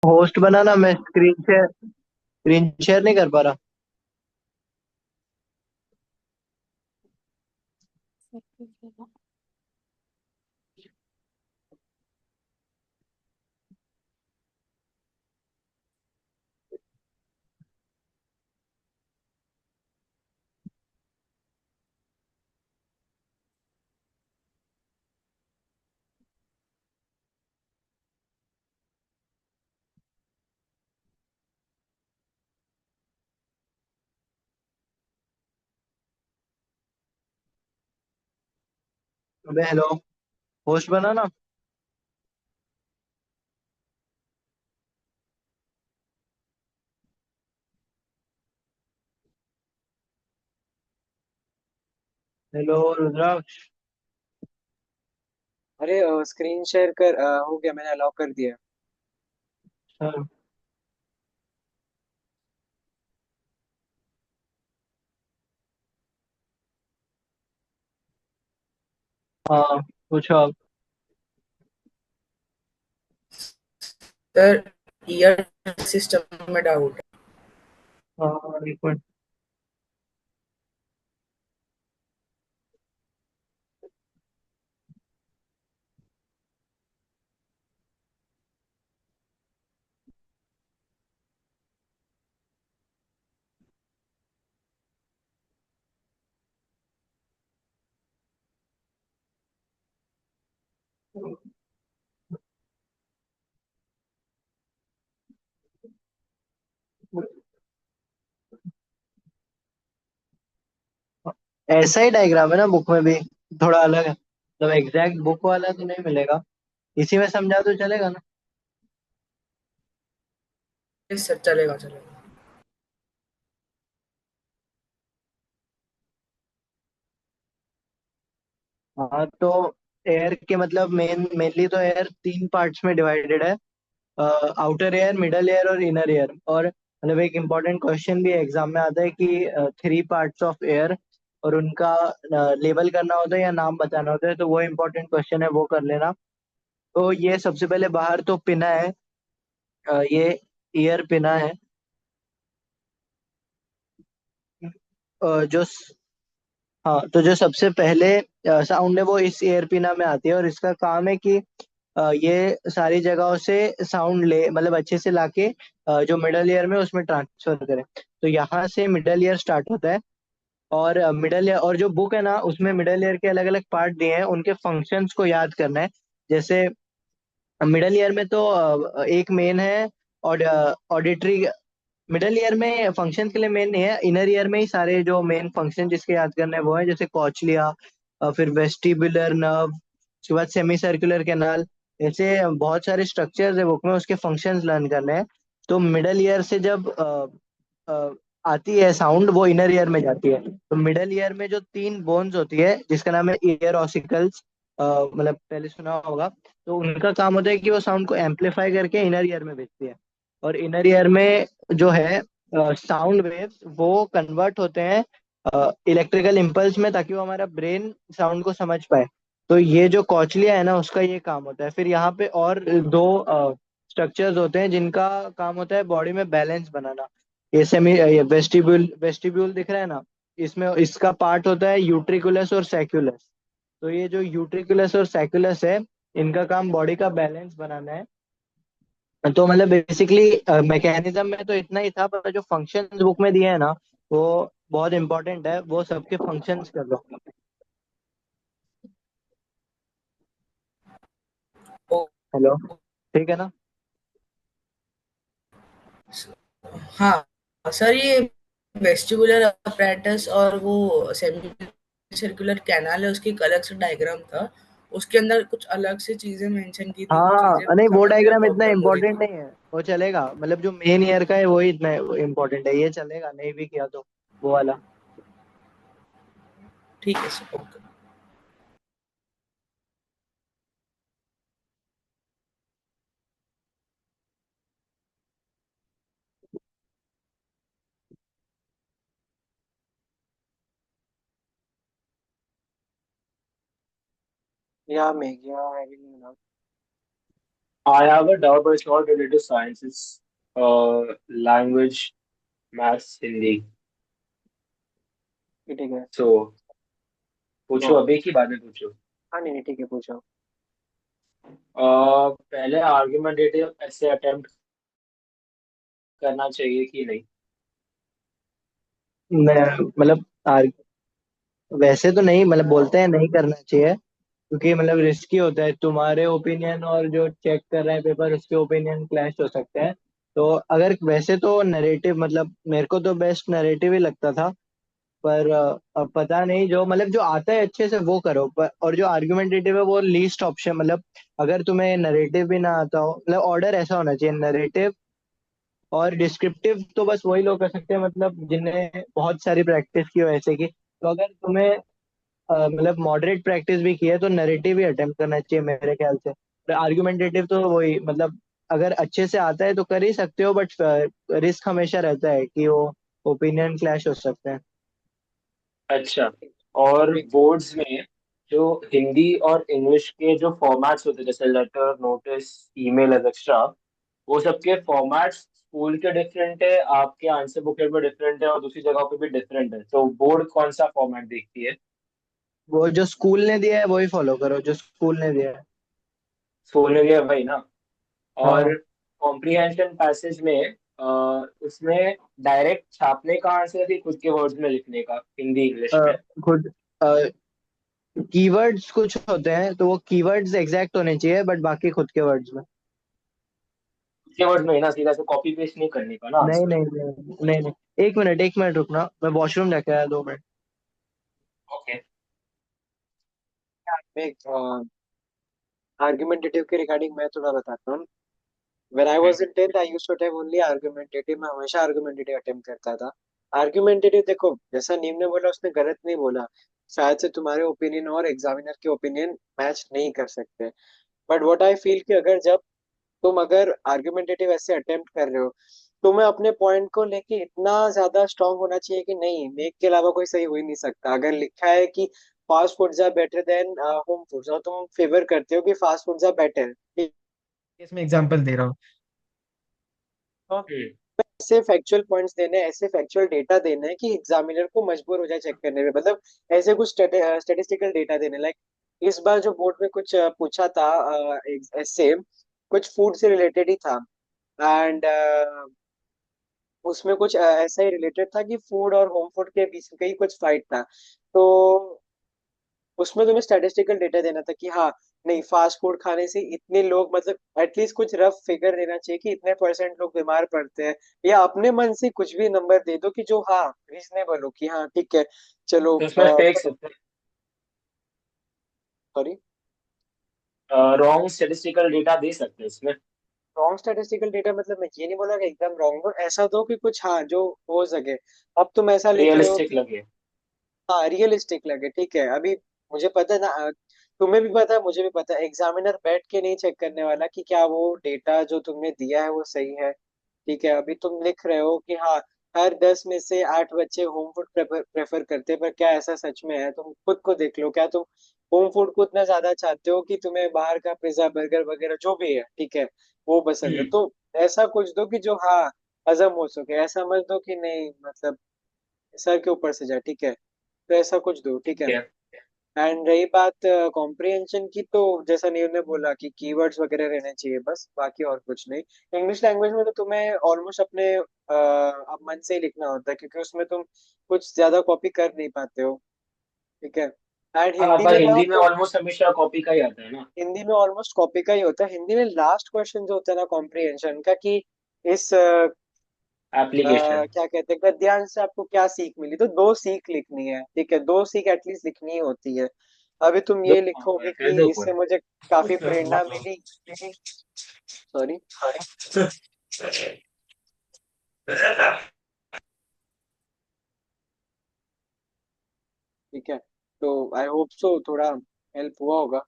Host बना ना, मैं स्क्रीन शेयर नहीं कर पा रहा। अबे हेलो। होस्ट बना ना। हेलो रुद्राक्ष। अरे स्क्रीन शेयर कर हो गया, मैंने अलाउ कर दिया। हाँ। हाँ, पूछो आप। सर, ईयर सिस्टम में डाउट हाँ, एक मिनट। ऐसा ही डायग्राम है ना बुक में भी, थोड़ा अलग है, मतलब एग्जैक्ट बुक वाला तो नहीं मिलेगा। इसी में समझा तो चलेगा ना। है। सर चलेगा चलेगा। हाँ तो एयर के मतलब मेनली तो एयर तीन पार्ट्स में डिवाइडेड है। आउटर एयर, मिडल एयर और इनर एयर। और मतलब एक इम्पोर्टेंट क्वेश्चन भी एग्जाम में आता है कि थ्री पार्ट्स ऑफ एयर और उनका लेबल करना होता है या नाम बताना होता है, तो वो इम्पोर्टेंट क्वेश्चन है, वो कर लेना। तो ये सबसे पहले बाहर तो पिना है। ये ईयर पिना है। जो हाँ, तो जो सबसे पहले साउंड है वो इस एयर पिना में आती है, और इसका काम है कि ये सारी जगहों से साउंड ले, मतलब अच्छे से लाके जो मिडल ईयर में उसमें ट्रांसफर करे। तो यहाँ से मिडल ईयर स्टार्ट होता है। और मिडल ईयर और जो बुक है ना, उसमें मिडल ईयर के अलग अलग पार्ट दिए हैं, उनके फंक्शंस को याद करना है। जैसे मिडल ईयर में तो एक मेन है, और ऑडिटरी। मिडल ईयर में फंक्शन के लिए मेन नहीं है, इनर ईयर में ही सारे जो मेन फंक्शन जिसके याद करने हैं वो है, जैसे कॉचलिया, फिर वेस्टिबुलर नर्व, उसके बाद सेमी सर्कुलर कैनाल। ऐसे बहुत सारे स्ट्रक्चर्स है बुक में, उसके फंक्शंस लर्न करने हैं। तो मिडल ईयर से जब अ, आती है साउंड, वो इनर ईयर में जाती है। तो मिडल ईयर में जो तीन बोन्स होती है, जिसका नाम है ईयर ऑसिकल्स, मतलब पहले सुना होगा। तो उनका काम होता है कि वो साउंड को एम्पलीफाई करके इनर ईयर में भेजती है। और इनर ईयर में जो है साउंड वेव्स वो कन्वर्ट होते हैं इलेक्ट्रिकल इम्पल्स में, ताकि वो हमारा ब्रेन साउंड को समझ पाए। तो ये जो कॉचलिया है ना, उसका ये काम होता है। फिर यहाँ पे और दो स्ट्रक्चर्स होते हैं जिनका काम होता है बॉडी में बैलेंस बनाना। ये सेमी ये वेस्टिब्यूल वेस्टिब्यूल दिख रहा है ना, इसमें इसका पार्ट होता है यूट्रिकुलस और सैक्युलस। तो ये जो यूट्रिकुलस और सैक्युलस है, इनका काम बॉडी का बैलेंस बनाना है। तो मतलब बेसिकली मैकेनिज्म में तो इतना ही था, पर जो फंक्शंस बुक में दिए हैं ना, वो बहुत इंपॉर्टेंट है, वो सबके फंक्शंस कर लो। हेलो। ठीक है ना। हाँ सर, ये वेस्टिबुलर अपैरेटस और वो सेमी सर्कुलर कैनाल है, उसकी एक अलग से डायग्राम था। उसके अंदर कुछ अलग से चीजें मेंशन की थी, वो हाँ, चीजें नहीं वो समझने में डायग्राम इतना प्रॉब्लम हो रही इम्पोर्टेंट थी। नहीं है, वो चलेगा। मतलब जो मेन ईयर का है वही इतना इम्पोर्टेंट है, ये चलेगा नहीं भी किया तो, वो वाला। ठीक है सर, ओके। या मैं गया having I have a doubt, but it's not related to science. It's language, maths, Hindi. ठीक है। So पूछो, तो अभी की बात में पूछो। हाँ, नहीं नहीं, ठीक है, पूछो। पहले आर्गुमेंटेटिव ऐसे अटेम्प्ट करना चाहिए कि नहीं? मैं मतलब वैसे तो नहीं, मतलब बोलते हैं नहीं करना चाहिए, क्योंकि मतलब रिस्की होता है, तुम्हारे ओपिनियन और जो चेक कर रहे हैं पेपर उसके ओपिनियन क्लैश हो सकते हैं। तो अगर वैसे तो नरेटिव, मतलब मेरे को तो बेस्ट नरेटिव ही लगता था। पर अब पता नहीं, जो मतलब जो आता है अच्छे से वो करो, और जो आर्गुमेंटेटिव है वो लीस्ट ऑप्शन, मतलब अगर तुम्हें नरेटिव भी ना आता हो, मतलब ऑर्डर ऐसा होना चाहिए, नरेटिव और डिस्क्रिप्टिव तो बस वही लोग कर सकते हैं, मतलब जिन्हें बहुत सारी प्रैक्टिस की हो ऐसे की। तो अगर तुम्हें मतलब मॉडरेट प्रैक्टिस भी की है तो नरेटिव ही अटेम्प्ट करना चाहिए मेरे ख्याल से। आर्गुमेंटेटिव तो वही, मतलब अगर अच्छे से आता है तो कर ही सकते हो, बट रिस्क हमेशा रहता है कि वो ओपिनियन क्लैश हो सकते हैं। अच्छा। और अभी बोर्ड्स में जो हिंदी और इंग्लिश के जो फॉर्मेट्स होते हैं, जैसे लेटर, नोटिस, ईमेल एक्सेट्रा, वो सबके फॉर्मेट्स स्कूल के डिफरेंट है, आपके आंसर बुकलेट में डिफरेंट है, और दूसरी जगह पे भी डिफरेंट है। तो बोर्ड कौन सा फॉर्मेट देखती है? वो जो स्कूल ने दिया है वही फॉलो करो, जो स्कूल ने दिया है। स्कूल ने दिया वही ना? हाँ और हाँ। कॉम्प्रिहेंशन पैसेज में उसमें डायरेक्ट छापने का आंसर है कि खुद के वर्ड्स में लिखने का, हिंदी अ, इंग्लिश में? खुद कीवर्ड्स कुछ होते हैं तो वो कीवर्ड्स एग्जैक्ट होने चाहिए, बट बाकी खुद के वर्ड्स में। खुद के वर्ड्स में ही ना, सीधा से कॉपी पेस्ट नहीं करने का ना नहीं आंसर? नहीं नहीं नहीं नहीं, एक मिनट रुकना, मैं वॉशरूम जाके आया, 2 मिनट। ओके। एक आर्गुमेंटेटिव के रिगार्डिंग मैं थोड़ा बताता हूँ। When I hmm. was in 10th, I used to attempt only argumentative. मैं हमेशा argumentative attempt करता था। argumentative देखो, जैसा नीम ने बोला उसने गलत नहीं बोला। शायद से तुम्हारे ओपिनियन और एग्जामिनर के ओपिनियन मैच नहीं कर सकते। बट व्हाट आई फील कि अगर आर्गुमेंटेटिव ऐसे अटेम्प्ट कर रहे हो, तुम्हें अपने पॉइंट को लेके इतना ज्यादा स्ट्रांग होना चाहिए कि नहीं, मेक के अलावा कोई सही हो ही नहीं सकता। अगर लिखा है कि fast foods are better than home foods, और तुम फेवर करते हो कि फास्ट फूड्स आर बेटर, इसमें एग्जांपल दे रहा हूँ, तो हम्म। ऐसे फैक्चुअल पॉइंट्स देने हैं, ऐसे फैक्चुअल डेटा देना है कि एग्जामिनर को मजबूर हो जाए चेक करने में। मतलब ऐसे कुछ स्टेटिस्टिकल डेटा देने, लाइक इस बार जो बोर्ड में कुछ पूछा था, ऐसे कुछ फूड से रिलेटेड ही था। एंड उसमें कुछ ऐसा ही रिलेटेड था कि फूड और होम फूड के बीच का ही कुछ फाइट था। तो उसमें तुम्हें स्टैटिस्टिकल डेटा देना था कि हाँ, नहीं, फास्ट फूड खाने से इतने लोग, मतलब एटलीस्ट कुछ रफ फिगर देना चाहिए कि इतने परसेंट लोग बीमार पड़ते हैं। या अपने मन से कुछ भी नंबर दे दो कि जो हाँ रीजनेबल हो, कि हाँ ठीक है, चलो। तो उसमें फेक सकते सॉरी, रॉन्ग स्टेटिस्टिकल डेटा दे सकते हैं इसमें? रॉन्ग स्टैटिस्टिकल डेटा मतलब मैं ये नहीं बोला कि एकदम रॉन्ग हो, ऐसा दो कि कुछ हाँ जो हो सके। अब तुम ऐसा लिख रहे हो रियलिस्टिक कि लगे। हाँ रियलिस्टिक लगे, ठीक है। अभी मुझे पता है ना, तुम्हें भी पता है, मुझे भी पता है, एग्जामिनर बैठ के नहीं चेक करने वाला कि क्या वो डेटा जो तुमने दिया है वो सही है। ठीक है, अभी तुम लिख रहे हो कि हाँ, हर 10 में से 8 बच्चे होम फूड प्रेफर करते हैं, पर क्या ऐसा सच में है? तुम खुद को देख लो, क्या तुम होम फूड को इतना ज्यादा चाहते हो कि तुम्हें बाहर का पिज्जा बर्गर वगैरह जो भी है, ठीक है, वो पसंद है? हम्म। तो ऐसा कुछ दो कि जो हाँ हजम हो सके। ऐसा मत दो कि नहीं, मतलब सर के ऊपर से जाए, ठीक है। तो ऐसा कुछ दो, ठीक ठीक है। है। एंड रही बात कॉम्प्रिहेंशन की, तो जैसा नील ने बोला कि कीवर्ड्स वगैरह रहने चाहिए, बस, बाकी और कुछ नहीं। इंग्लिश लैंग्वेज में तो तुम्हें ऑलमोस्ट अपने अब मन से ही लिखना होता है, क्योंकि उसमें तुम कुछ ज्यादा कॉपी कर नहीं पाते हो, ठीक है। एंड हाँ, हिंदी पर में रहा हिंदी में तो ऑलमोस्ट हमेशा कॉपी का ही आता है ना? हिंदी में ऑलमोस्ट कॉपी का ही होता है। हिंदी में लास्ट क्वेश्चन जो होता है ना कॉम्प्रिहेंशन का, कि इस एप्लीकेशन। क्या कहते हैं, गद्यांश से आपको क्या सीख मिली, तो 2 सीख लिखनी है, ठीक है, 2 सीख एटलीस्ट लिखनी ही होती है। अभी तुम दो ये कौन लिखोगे फिर कि दो इससे कौन? मुझे काफी प्रेरणा मिली। सॉरी, ठीक है। तो आई होप सो थोड़ा हेल्प हुआ होगा,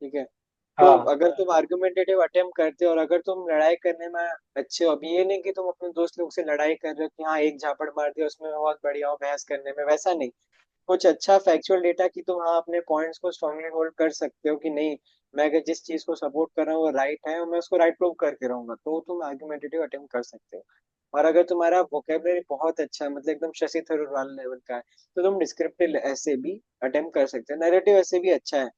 ठीक है। तो हाँ। अगर तुम आर्गुमेंटेटिव अटेम्प्ट करते हो और अगर तुम लड़ाई करने में अच्छे हो, अभी ये नहीं कि तुम अपने दोस्त लोग से लड़ाई कर रहे हो कि हाँ एक झापड़ मार दिया उसमें मैं बहुत बढ़िया हूँ बहस करने में, वैसा नहीं। कुछ अच्छा फैक्चुअल डेटा कि तुम हाँ अपने पॉइंट्स को स्ट्रांगली होल्ड कर सकते हो कि नहीं, मैं अगर जिस चीज को सपोर्ट कर रहा हूँ वो राइट है और मैं उसको राइट प्रूव करके रहूंगा, तो तुम आर्ग्यूमेंटेटिव अटेम्प्ट कर सकते हो। और अगर तुम्हारा वोकेबलरी बहुत अच्छा है, मतलब एकदम शशि थरूर वाला लेवल का है, तो तुम डिस्क्रिप्टिव ऐसे भी अटेम्प्ट कर सकते हो। नैरेटिव ऐसे भी अच्छा है,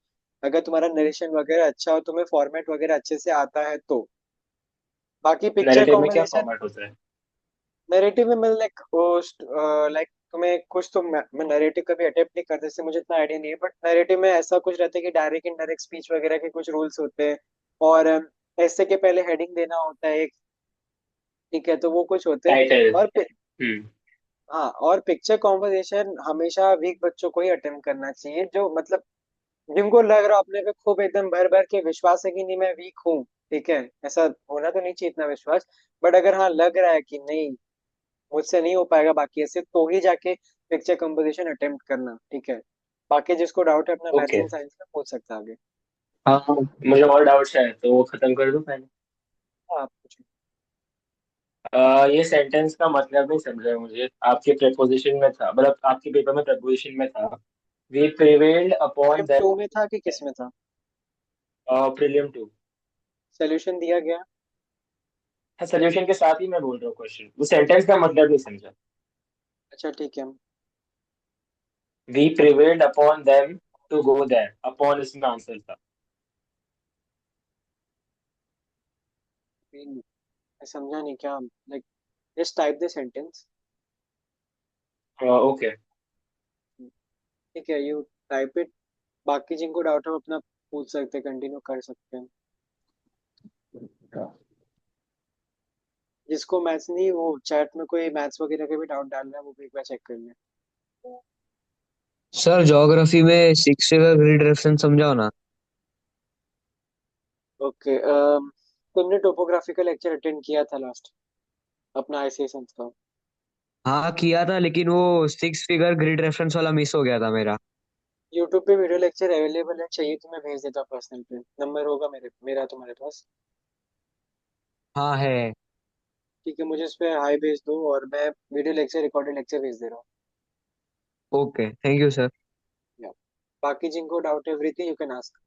अगर तुम्हारा नरेशन वगैरह अच्छा हो, तुम्हें फॉर्मेट वगैरह अच्छे से आता है तो। बाकी पिक्चर नैरेटिव में क्या कॉम्पोजिशन, फॉर्मेट होता है? नैरेटिव में मतलब लाइक होस्ट, लाइक तुम्हें कुछ तो मैं नैरेटिव कभी अटेम्प्ट नहीं करता इससे मुझे इतना आइडिया नहीं है, बट नैरेटिव में ऐसा कुछ रहता है कि डायरेक्ट इनडायरेक्ट स्पीच वगैरह के कुछ रूल्स होते हैं, और ऐसे के पहले हेडिंग देना होता है एक, ठीक है, तो वो कुछ होते हैं। टाइटल। और हम्म। हाँ, और पिक्चर कॉम्पोजिशन हमेशा वीक बच्चों को ही अटेम्प्ट करना चाहिए, जो मतलब जिनको लग रहा हो अपने पे खूब एकदम भर भर के विश्वास है कि नहीं मैं वीक हूँ, ठीक है, ऐसा होना तो नहीं चाहिए इतना विश्वास। बट अगर हाँ लग रहा है कि नहीं मुझसे नहीं हो पाएगा बाकी ऐसे, तो ही जाके पिक्चर कंपोजिशन अटेम्प्ट करना, ठीक है। बाकी जिसको डाउट है अपना मैथ्स ओके। एंड साइंस का पूछ सकता है आगे। हाँ हाँ। मुझे और डाउट्स है तो वो खत्म कर दूं पहले। हाँ, आप पूछो। ये सेंटेंस का मतलब नहीं समझा मुझे, आपके प्रेपोजिशन में था, मतलब आपके पेपर में प्रेपोजिशन में था, we prevailed upon prelim them. Two में था कि किस में था? Prelim to. सोल्यूशन दिया गया। हाँ, सोल्यूशन के साथ ही मैं बोल रहा हूँ क्वेश्चन, वो सेंटेंस का मतलब नहीं समझा। अच्छा ठीक है। We prevailed upon them to go there, upon इसमें आंसर था। मैं समझा नहीं क्या, like just type the sentence. Okay. ठीक है, यू टाइप इट। बाकी जिनको डाउट हो अपना पूछ सकते हैं, कंटिन्यू कर सकते हैं। जिसको मैथ्स नहीं, वो चैट में कोई मैथ्स वगैरह के भी डाउट डाल रहा है, वो भी एक बार चेक कर ले। सर ज्योग्राफी में सिक्स फिगर ग्रिड रेफरेंस समझाओ ना। ओके, तुमने टोपोग्राफी का लेक्चर अटेंड किया था लास्ट, अपना आईसीएस का? हाँ किया था, लेकिन वो सिक्स फिगर ग्रिड रेफरेंस वाला मिस हो गया था मेरा। यूट्यूब पे वीडियो लेक्चर अवेलेबल है, चाहिए तो मैं भेज देता हूँ पर्सनल पे, नंबर होगा मेरा तुम्हारे पास। हाँ है। ठीक है, मुझे उस पर हाई भेज दो और मैं वीडियो लेक्चर रिकॉर्डेड लेक्चर भेज दे रहा ओके, थैंक यू सर। हूँ। बाकी जिनको डाउट है everything you can ask.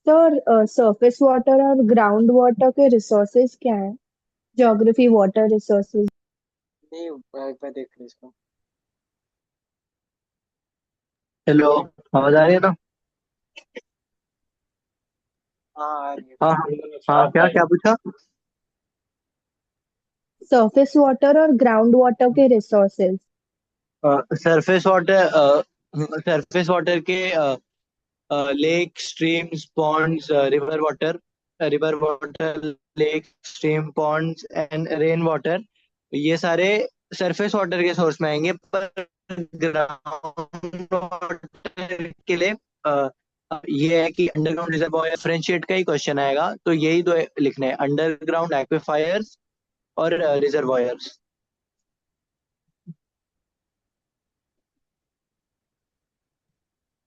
Sir surface water और ग्राउंड वाटर के रिसोर्सेज क्या है? Geography water resources. नहीं, एक बार देख लो इसको। हेलो, आवाज आ रही है ना? हाँ आ रही है। हाँ हाँ। हाँ, क्या क्या पूछा? सरफेस वाटर और ग्राउंड वाटर के resources. Surface water, surface water के lake, streams, ponds, river water, lake, stream, ponds and rain water, ये सारे सरफेस वाटर के सोर्स में आएंगे। पर ग्राउंड वाटर के लिए ये है कि अंडरग्राउंड रिजर्वॉयर डिफरेंशिएट का ही क्वेश्चन आएगा, तो यही दो लिखने हैं, अंडरग्राउंड एक्विफायर्स और रिजर्वॉयर्स।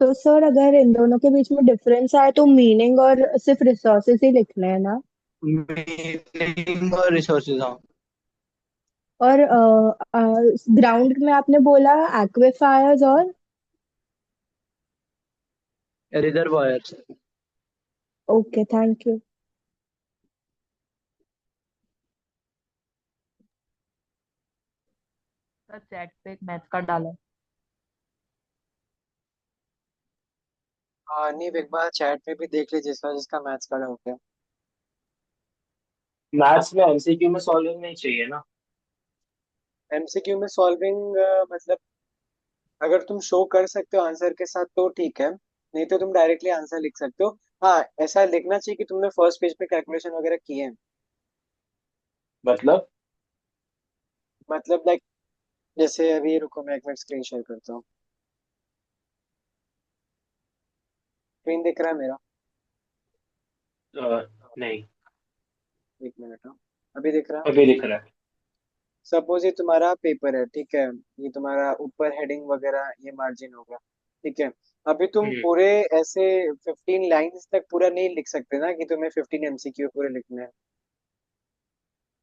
तो सर अगर इन दोनों के बीच में डिफरेंस आए तो मीनिंग और सिर्फ रिसोर्सेज ही लिखने हैं ना? मीनिंग और रिसोर्सेज, हाँ। और ग्राउंड में आपने बोला एक्विफायर्स और। Reservoirs. Okay, thank you. Sir chat पे एक मैथ्स का डाला है। हाँ नहीं, एक बार चैट में भी देख लीजिए जिसका जिसका मैथ्स का डाउट है। मैथ्स में एमसीक्यू में सॉल्विंग नहीं चाहिए ना? एमसीक्यू में सॉल्विंग मतलब अगर तुम शो कर सकते हो आंसर के साथ तो ठीक है, नहीं तो तुम डायरेक्टली आंसर लिख सकते हो। हाँ, ऐसा लिखना चाहिए कि तुमने फर्स्ट पेज पे कैलकुलेशन वगैरह किए हैं। मतलब? मतलब लाइक जैसे अभी रुको मैं एक मिनट स्क्रीन शेयर करता हूँ। स्क्रीन दिख रहा है मेरा? नहीं। एक मिनट, हाँ, अभी दिख रहा है। अभी दिख रहा है। सपोज ये तुम्हारा पेपर है, ठीक है, ये तुम्हारा ऊपर हेडिंग वगैरह ये मार्जिन होगा, ठीक है। अभी तुम हम्म। पूरे ऐसे 15 लाइंस तक पूरा नहीं लिख सकते ना कि तुम्हें 15 एमसीक्यू पूरे लिखने हैं।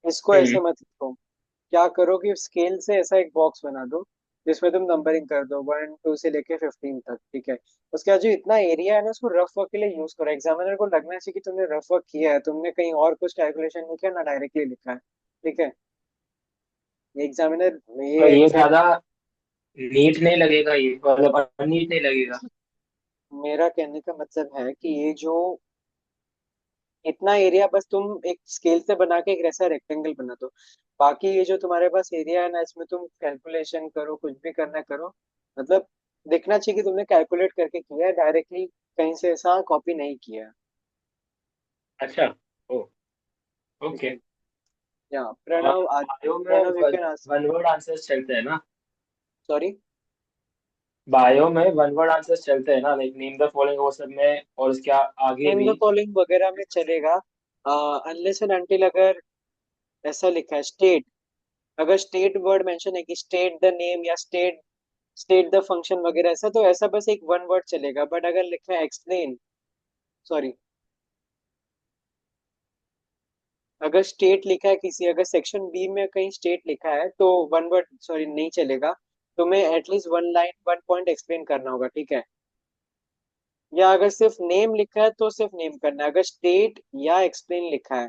इसको हम्म। ऐसे मत लिखो। क्या करो कि स्केल से ऐसा एक बॉक्स बना दो जिसमें तुम नंबरिंग कर दो 1 2 से लेके 15 तक, ठीक है। उसके बाद जो इतना एरिया है ना, उसको रफ वर्क के लिए यूज करो। एग्जामिनर को लगना चाहिए कि तुमने रफ वर्क किया है, तुमने कहीं और कुछ कैलकुलेशन नहीं किया ना, डायरेक्टली लिखा है, ठीक है। एग्जामिनर तो ये ये एग्जाम ज्यादा नीट नहीं लगेगा, ये मतलब अननीट नहीं लगेगा? मेरा कहने का मतलब है कि ये जो इतना एरिया बस तुम एक स्केल से बना के एक ऐसा रेक्टेंगल बना दो। बाकी ये जो तुम्हारे पास एरिया है ना, इसमें तुम कैलकुलेशन करो, कुछ भी करना करो, मतलब देखना चाहिए कि तुमने कैलकुलेट करके किया है, डायरेक्टली कहीं से ऐसा कॉपी नहीं किया है। अच्छा। ओ, ठीक ओके। है। या और प्रणव बायो में Pranav you can ask. One word answers चलते हैं ना? सॉरी। बायो में वन वर्ड आंसर्स चलते हैं ना, लाइक नेम द फॉलोइंग वो सब में, और उसके आगे नेम भी। द फॉलोइंग वगैरह में चलेगा, अनलेस एंड अनटिल अगर ऐसा लिखा है स्टेट, अगर स्टेट वर्ड मेंशन है कि स्टेट द नेम या स्टेट द फंक्शन वगैरह, ऐसा तो ऐसा बस एक वन वर्ड चलेगा। बट अगर लिखा है एक्सप्लेन, सॉरी, अगर स्टेट लिखा है किसी, अगर सेक्शन बी में कहीं स्टेट लिखा है तो वन वर्ड सॉरी नहीं चलेगा। तुम्हें at least one line 1 point explain करना होगा, ठीक है। या अगर सिर्फ नेम लिखा है तो सिर्फ नेम करना है, अगर स्टेट या एक्सप्लेन लिखा है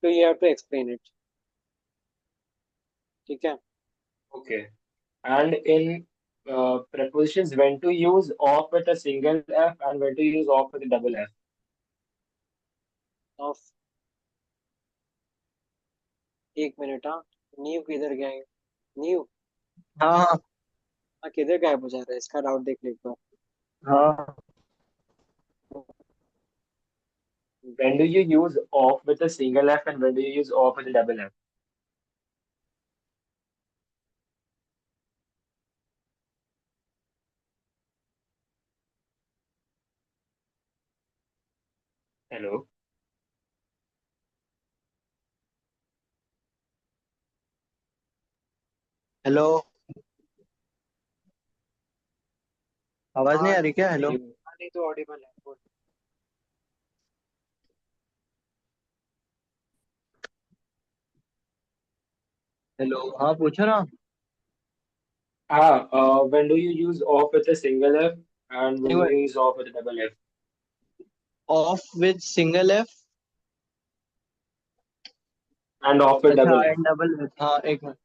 तो you have to explain it, ठीक है। Okay. And in prepositions, when to use off with a single f and when to use off with a double f? Of, एक मिनट, हाँ। नीव किधर गया है? नीव, हाँ हाँ हाँ किधर गायब हो जा रहा है, इसका राउट देख ले एक बार। हाँ। When do you use off with a single f and when do you use off with a double f? Hello? Hello, आवाज नहीं हाँ आ रही क्या? हेलो। नहीं। हाँ, नहीं तो ऑडिबल है, बोल। हेलो, हाँ पूछो ना। हाँ, when do you use off with a single f and एक when do minute, you use off with a double f? Of with single F. And off with अच्छा, double f. And double with, हाँ एक minute,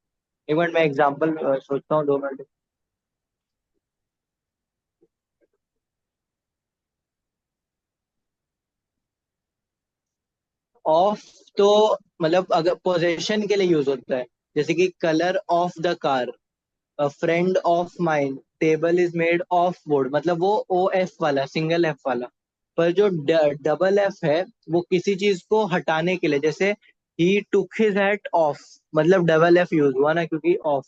एक minute मैं example सोचता हूँ, 2 minute. Of तो मतलब अगर पोजेशन के लिए यूज होता है, जैसे कि colour of the car, friend of mine, table is made of would, मतलब वो ओ एफ वाला, सिंगल एफ वाला। पर जो डबल एफ है वो किसी चीज को हटाने के लिए, जैसे ही टुक हिज हैट ऑफ, मतलब डबल एफ यूज हुआ ना, क्योंकि ऑफ,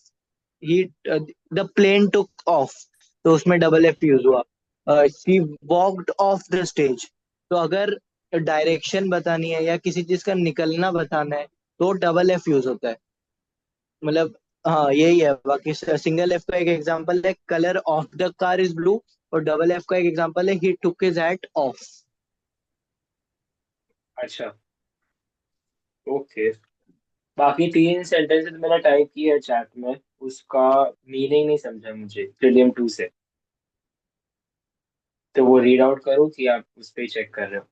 ही द प्लेन टुक ऑफ, तो उसमें डबल एफ यूज हुआ। She walked off the stage, तो अगर डायरेक्शन बतानी है या किसी चीज का निकलना बताना है तो डबल एफ यूज होता है। मतलब हाँ यही है। बाकी सिंगल एफ का एक एग्जांपल है colour of the car is blue, और डबल एफ का एक एग्जांपल है ही टुक हिज हैट ऑफ। अच्छा, ओके। बाकी तीन सेंटेंसेस मैंने टाइप किए हैं चैट में, उसका मीनिंग नहीं समझा मुझे प्रीलियम 2 से। तो वो रीड आउट करो कि आप उस पर चेक कर रहे हो?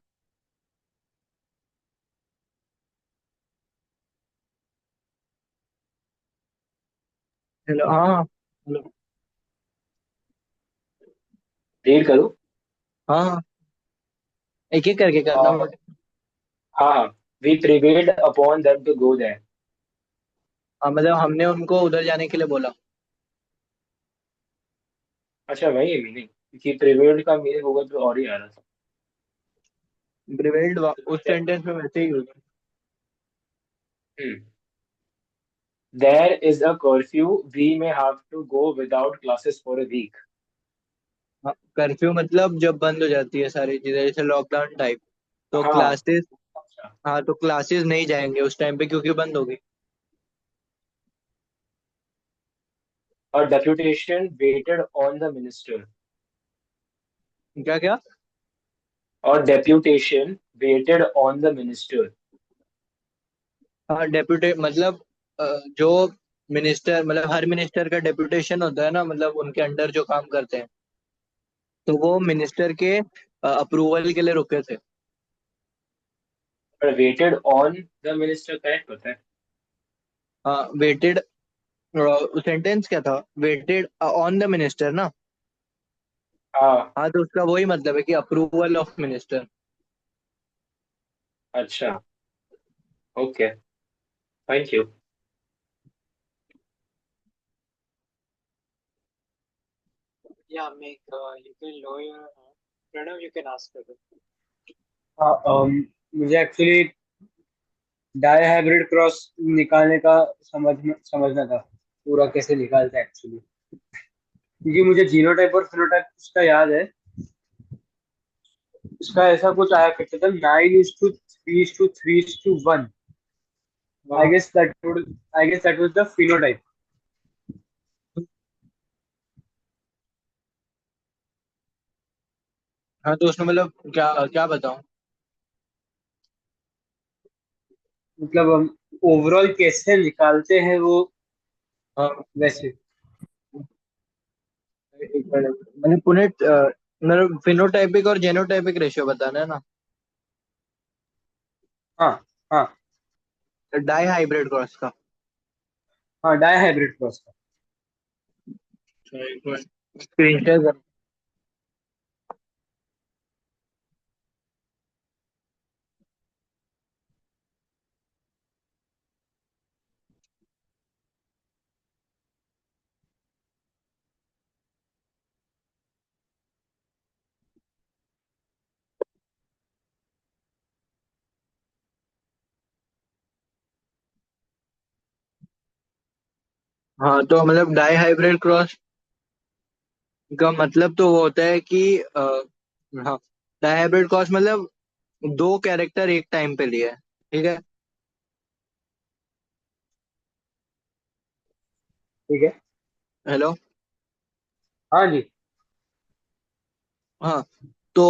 हेलो, हाँ हाँ, हेलो, रीड करो। हाँ हाँ, एक एक करके करना हाँ होगा। हाँ। We prevailed upon them to go there. हाँ मतलब हमने उनको उधर जाने के लिए बोला। अच्छा, वही है मीनिंग, क्योंकि प्रिवेल्ड का मीनिंग होगा तो और ही आ रहा था। प्रिवेल्ड उस सेंटेंस में वैसे ही यूज है। Hmm. There is a curfew, we may have to go without classes for a week. हाँ, कर्फ्यू मतलब जब बंद हो जाती है सारी चीजें, जैसे लॉकडाउन टाइप, तो हाँ। क्लासेस, अच्छा। हाँ तो क्लासेस नहीं जाएंगे उस टाइम पे क्योंकि बंद हो गई। और deputation waited on the minister. क्या क्या? और deputation waited on the minister. हाँ डेप्यूटे मतलब जो मिनिस्टर मतलब हर मिनिस्टर का डेपुटेशन होता है ना, मतलब उनके अंडर जो काम करते हैं, तो वो मिनिस्टर के अप्रूवल के लिए रुके थे। पर waited on the minister correct होता है। हाँ वेटेड, सेंटेंस क्या था, वेटेड ऑन द मिनिस्टर ना। हाँ। हाँ तो उसका वही मतलब है कि अप्रूवल ऑफ मिनिस्टर। अच्छा। Okay. Thank you. Yeah, make you can lower your hand. Pranav, you can ask for it. हाँ, मुझे एक्चुअली डाई हाइब्रिड क्रॉस निकालने का समझना था, पूरा कैसे निकालते हैं एक्चुअली, क्योंकि मुझे जीनोटाइप और फिनोटाइप उसका याद है। उसका ऐसा कुछ आया करता था, 9:3:3:1। आई हाँ guess that was the phenotype. हाँ तो उसमें मतलब क्या क्या बताऊं। मतलब हम ओवरऑल कैसे निकालते हैं वो हाँ वैसे। एक मिनट, मैंने पुनेट मतलब फिनोटाइपिक और जेनोटाइपिक रेशियो बताना है ना। हाँ हाँ डाई हाइब्रिड क्रॉस का। हाँ, डाई हाइब्रिड क्रॉस का। एक मिनट, स्क्रीन शेयर कर। हाँ तो मतलब डाई हाइब्रिड क्रॉस का मतलब तो वो होता है कि हाँ, डाई हाइब्रिड क्रॉस मतलब दो कैरेक्टर एक टाइम पे लिए है, ठीक है। ठीक है। हेलो। हाँ जी। हाँ तो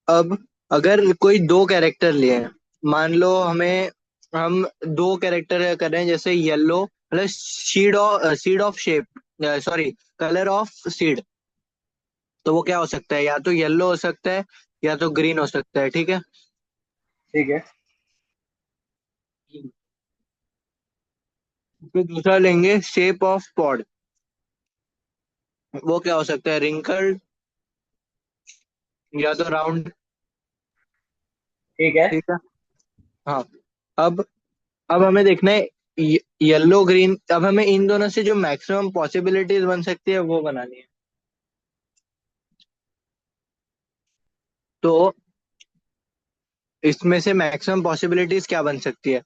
अब अगर कोई दो कैरेक्टर लिए हैं, मान लो हमें, हम दो कैरेक्टर कर रहे हैं, जैसे येलो मतलब seed of shape, sorry, colour of seed. तो वो क्या हो सकता है, या तो येलो हो सकता है या तो ग्रीन हो सकता है, ठीक है। ठीक है। फिर दूसरा लेंगे शेप ऑफ पॉड। वो क्या हो सकता है, रिंकल्ड या तो राउंड, ठीक है। ठीक है। हाँ अब अब हमें देखना है येलो ग्रीन, अब हमें इन दोनों से जो मैक्सिमम पॉसिबिलिटीज बन सकती है वो बनानी है। तो इसमें से मैक्सिमम पॉसिबिलिटीज क्या बन सकती है,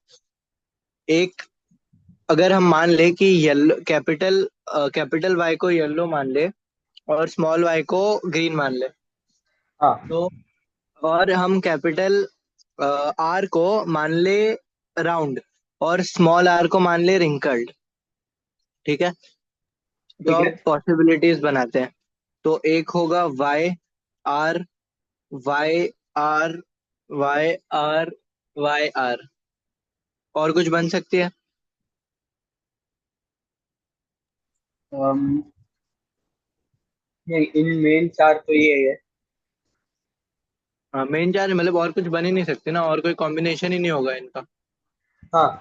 एक, अगर हम मान ले कि येलो कैपिटल वाई को येलो मान ले और स्मॉल वाई को ग्रीन मान ले, हाँ। तो और हम कैपिटल आर को मान ले राउंड और स्मॉल आर को मान ले रिंकल्ड, ठीक है। तो ठीक है। अब पॉसिबिलिटीज बनाते हैं। तो एक होगा Y R, Y R, Y R, Y R, और कुछ बन सकती है। अम, नहीं, इन मेन चार तो ये है। हाँ मेन चार्ज मतलब और कुछ बन ही नहीं सकते ना, और कोई कॉम्बिनेशन ही नहीं होगा इनका। हाँ।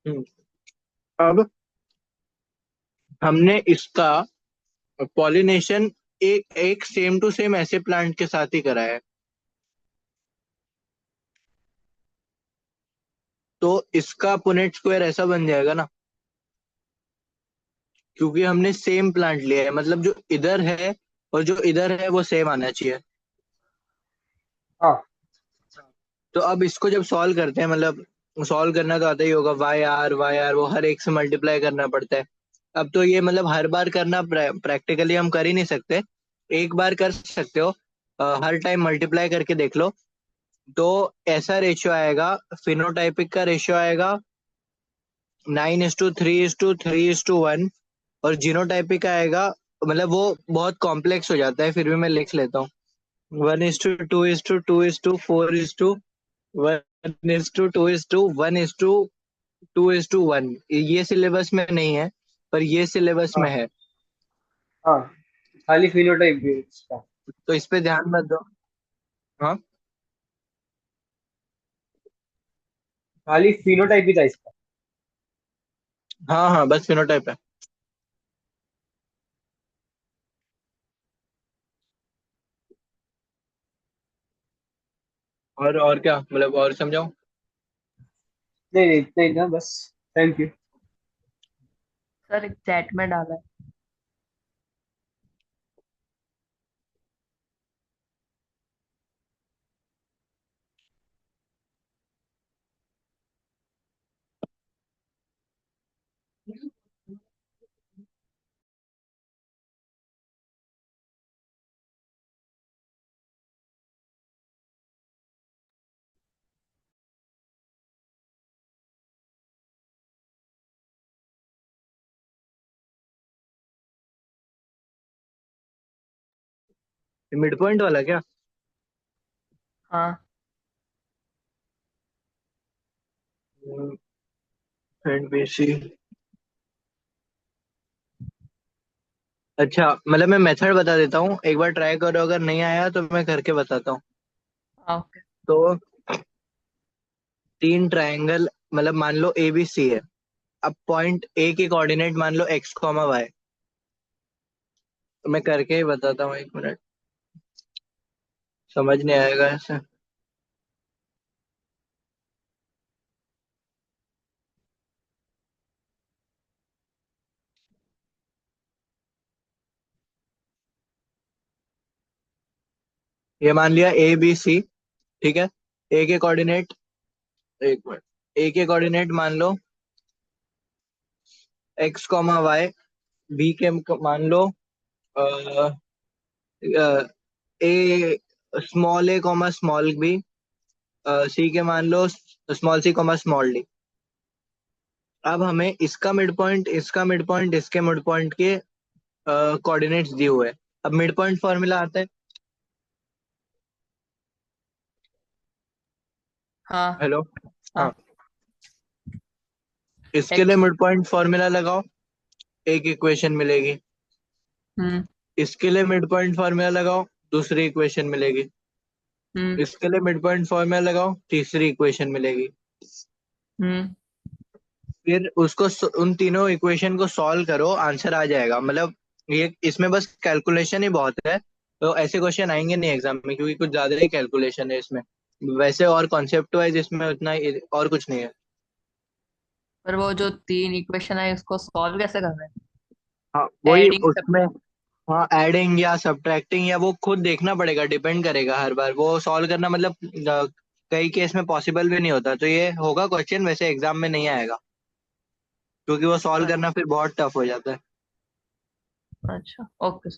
हम्म। अब हमने इसका पॉलिनेशन एक एक सेम टू सेम ऐसे प्लांट के साथ ही करा है, तो इसका पुनेट स्क्वायर ऐसा बन जाएगा ना, क्योंकि हमने सेम प्लांट लिया है, मतलब जो इधर है और जो इधर है वो सेम आना चाहिए। हाँ। तो अब इसको जब सॉल्व करते हैं, मतलब सॉल्व करना तो आता ही होगा, वाई आर वो हर एक से मल्टीप्लाई करना पड़ता है। अब तो ये मतलब हर बार करना प्रैक्टिकली हम कर ही नहीं सकते, एक बार कर सकते हो, हर टाइम मल्टीप्लाई करके देख लो। तो ऐसा रेशियो आएगा, फिनोटाइपिक का रेशियो आएगा 9:3:3:1, और जीनोटाइपिक आएगा, मतलब वो बहुत कॉम्प्लेक्स हो जाता है, फिर भी मैं लिख लेता हूँ, 1:2:2:2:4:1:2:1:2 2:1। ये सिलेबस में नहीं है, पर ये सिलेबस में हाँ है। हाँ, खाली फिनोटाइप भी है इसका। तो इस पे ध्यान मत दो। हाँ खाली फिनोटाइप ही था इसका। हाँ हाँ, बस फिनोटाइप है। और क्या मतलब, और समझाओ। नहीं नहीं, इतना ही था बस। Thank you. सर एक चैट में डाला है। मिड पॉइंट वाला क्या? हाँ। And BC. अच्छा, मतलब मैं मेथड बता देता हूँ, एक बार ट्राई करो, अगर नहीं आया तो मैं करके बताता हूँ। हाँ ओके। तो 3 ट्रायंगल, मतलब मान लो ए बी सी है। अब पॉइंट ए के कोऑर्डिनेट मान लो x, y। तो मैं करके ही बताता हूँ, 1 मिनट। समझ नहीं आएगा ऐसे। ये मान लिया ए बी सी, ठीक है। ए के कोऑर्डिनेट, 1 मिनट। ए के कोऑर्डिनेट मान लो x, y। बी के मान लो ए स्मॉल a, स्मॉल b। सी के मान लो स्मॉल c, स्मॉल d। अब हमें इसका मिड पॉइंट, इसका मिड पॉइंट, इसके मिड पॉइंट के कोऑर्डिनेट्स दिए हुए हैं। अब मिड पॉइंट फॉर्मूला आता है। हाँ। हेलो। हाँ, हाँ। इसके लिए एक्स। मिड पॉइंट फॉर्मूला लगाओ, एक इक्वेशन मिलेगी। हम्म। इसके लिए मिड पॉइंट फॉर्मूला लगाओ, दूसरी इक्वेशन मिलेगी। हम्म। इसके लिए मिड पॉइंट फॉर्मूला लगाओ, तीसरी इक्वेशन मिलेगी। हम्म। फिर उसको उन तीनों इक्वेशन को सॉल्व करो, आंसर आ जाएगा। मतलब ये इसमें बस कैलकुलेशन ही बहुत है। तो ऐसे क्वेश्चन आएंगे नहीं एग्जाम में, क्योंकि कुछ ज्यादा ही कैलकुलेशन है इसमें। वैसे और कॉन्सेप्ट वाइज इसमें उतना और कुछ नहीं है। पर वो जो 3 इक्वेशन है उसको सॉल्व कैसे करना है? हाँ वही एडिंग सब। उसमें। हाँ, एडिंग या सब्ट्रैक्टिंग या वो खुद देखना पड़ेगा, डिपेंड करेगा हर बार वो सॉल्व करना। मतलब कई केस में पॉसिबल भी नहीं होता, तो ये होगा क्वेश्चन, वैसे एग्जाम में नहीं आएगा, क्योंकि वो सॉल्व करना फिर बहुत टफ हो जाता है। अच्छा ओके।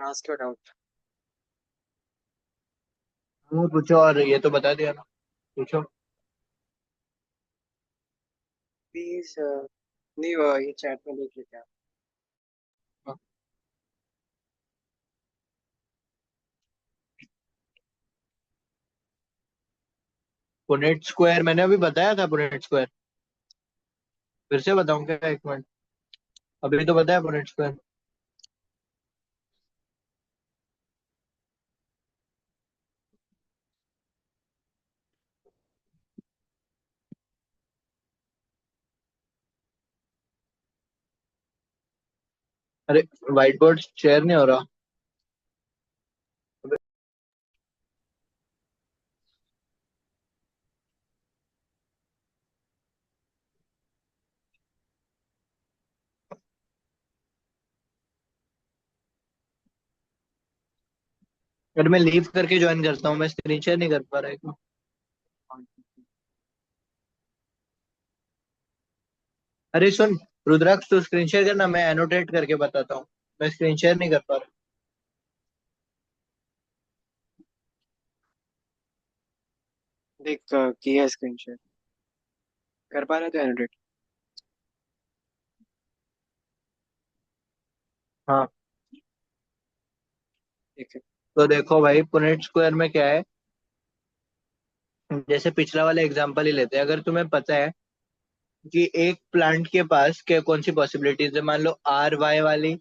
ask your doubt. हाँ पूछो, और ये तो बता दिया ना। पूछो। प्लीज नहीं, ये चैट में लिख लेते हैं। पुनेट स्क्वायर मैंने अभी बताया था, पुनेट स्क्वायर फिर से बताऊं क्या, 1 मिनट। अभी तो बताया पुनेट स्क्वायर। अरे व्हाइट बोर्ड शेयर नहीं हो रहा। अरे मैं लीव करके ज्वाइन करता हूँ, मैं स्क्रीन शेयर नहीं कर पा रहा हूँ। अरे सुन, रुद्राक्ष तू स्क्रीन शेयर करना, मैं एनोटेट करके बताता हूँ। मैं स्क्रीन शेयर नहीं कर पा रहा। देख किया स्क्रीन शेयर, कर पा रहे तो एनोटेट। हाँ, ठीक है। तो देखो भाई, पुनेट स्क्वायर में क्या है, जैसे पिछला वाला एग्जांपल ही लेते हैं। अगर तुम्हें पता है कि एक प्लांट के पास क्या कौन सी पॉसिबिलिटीज है, मान लो आर वाई वाली।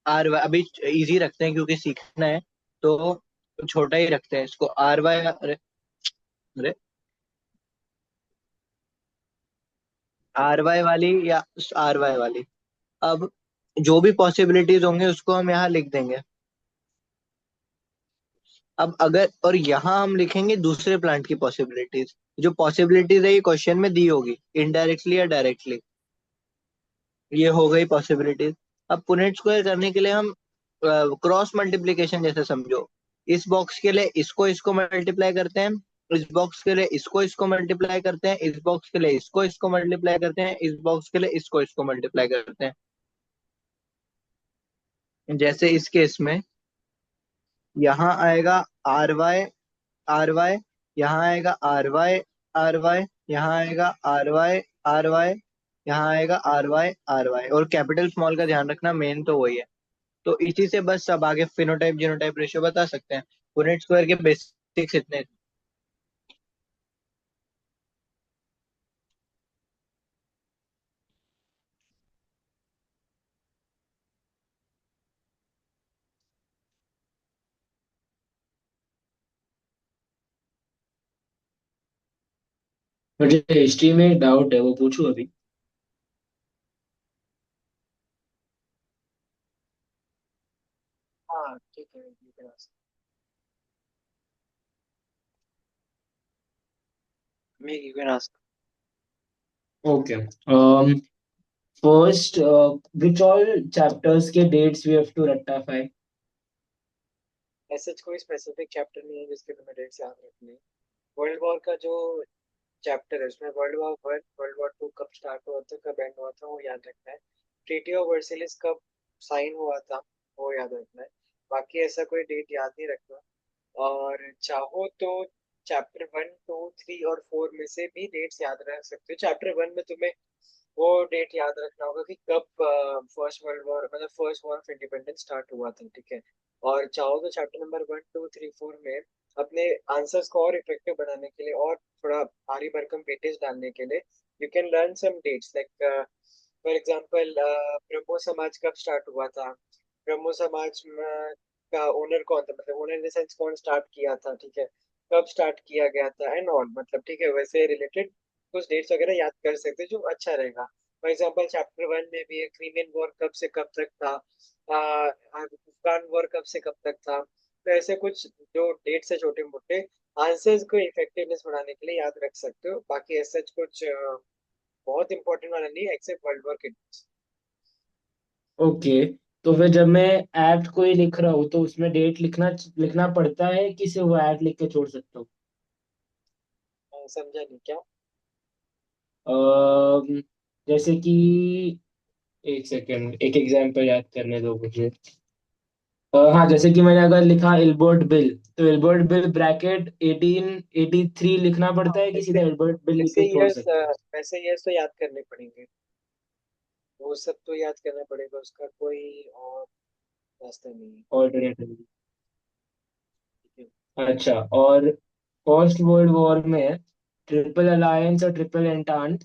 आर वाई अभी इजी रखते हैं क्योंकि सीखना है, तो छोटा ही रखते हैं इसको, आर वाई। अरे अरे, आर वाई वाली या आर वाई वाली। अब जो भी पॉसिबिलिटीज होंगे उसको हम यहाँ लिख देंगे। अब अगर और यहाँ हम लिखेंगे दूसरे प्लांट की पॉसिबिलिटीज। जो पॉसिबिलिटीज है ये क्वेश्चन में दी होगी, इनडायरेक्टली या डायरेक्टली। ये हो गई पॉसिबिलिटीज। अब पुनेट स्क्वायर करने के लिए हम क्रॉस मल्टीप्लीकेशन जैसे समझो। इस बॉक्स के लिए इसको इसको मल्टीप्लाई करते हैं, इस बॉक्स के लिए इसको इसको मल्टीप्लाई करते हैं, इस बॉक्स के लिए इसको इसको मल्टीप्लाई करते हैं, इस बॉक्स के लिए इसको इसको मल्टीप्लाई करते हैं। जैसे इस केस में यहाँ आएगा आर वाई, यहाँ आएगा आर वाई, यहाँ आएगा आर वाई, यहाँ आएगा आर वाई। और कैपिटल स्मॉल का ध्यान रखना, मेन तो वही है। तो इसी से बस सब आगे फिनोटाइप जीनोटाइप रेशियो बता सकते हैं। पुनेट स्क्वायर के बेसिक्स इतने। मुझे हिस्ट्री में एक डाउट है, वो पूछूं अभी? हाँ ठीक है, you can ask. Me, you can ask. Okay. First, which all chapters के dates we have to rectify? ऐसे कोई स्पेसिफिक चैप्टर नहीं है जिसके तुम्हें डेट्स याद रखनी है। वर्ल्ड वॉर का जो चैप्टर है उसमें world war one world war two कब स्टार्ट हुआ था, कब एंड हुआ था, वो याद रखना है। ट्रीटी ऑफ वर्सेलिस कब साइन हुआ था, वो याद रखना है। बाकी ऐसा कोई डेट याद नहीं रखना। और चाहो तो चैप्टर वन टू थ्री और फोर में से भी डेट्स याद रख सकते हो। चैप्टर वन में तुम्हें वो डेट याद रखना होगा कि कब फर्स्ट वर्ल्ड वॉर मतलब first war of independence start हुआ था, ठीक है। और चाहो तो chapter number one two three four में अपने आंसर्स को और इफेक्टिव बनाने के लिए और थोड़ा भारी भरकम वेटेज डालने के लिए you can learn some dates like for example Brahmo Samaj कब स्टार्ट हुआ था, ब्रह्मो समाज का ओनर कौन था, मतलब ओनर इन द सेंस कौन स्टार्ट किया था, ठीक है, कब स्टार्ट किया गया था एंड ऑल, मतलब ठीक है, वैसे रिलेटेड कुछ डेट्स वगैरह याद कर सकते हैं जो अच्छा रहेगा। फॉर एग्जांपल चैप्टर वन में भी है क्रीमियन वॉर कब से कब तक था, अफगान वॉर कब से कब तक था। तो ऐसे कुछ जो डेट्स है छोटे मोटे आंसर्स को इफेक्टिवनेस बढ़ाने के लिए याद रख सकते हो। बाकी ऐसा कुछ बहुत इंपॉर्टेंट वाला नहीं है एक्सेप्ट वर्ल्ड वॉर के dates। ओके, तो फिर जब मैं एक्ट कोई लिख रहा हूँ तो उसमें डेट लिखना लिखना पड़ता है कि सिर्फ वो एक्ट लिख के छोड़ सकता हूँ? समझा नहीं क्या? जैसे कि, एक सेकेंड, एक एग्जांपल याद करने दो मुझे। हाँ, जैसे कि मैंने अगर लिखा इल्बर्ट बिल, तो इल्बर्ट बिल ब्रैकेट 1883 लिखना हाँ, पड़ता है कि सीधा वैसे इल्बर्ट बिल लिख वैसे के छोड़ ईयर्स सकता हूँ? वैसे ईयर्स तो याद करने पड़ेंगे। वो सब तो याद करना पड़ेगा, उसका कोई और रास्ता नहीं है। ऑल्टरनेटिव। ठीक है। अच्छा, और फर्स्ट वर्ल्ड वॉर में ट्रिपल अलायंस और ट्रिपल एंटांट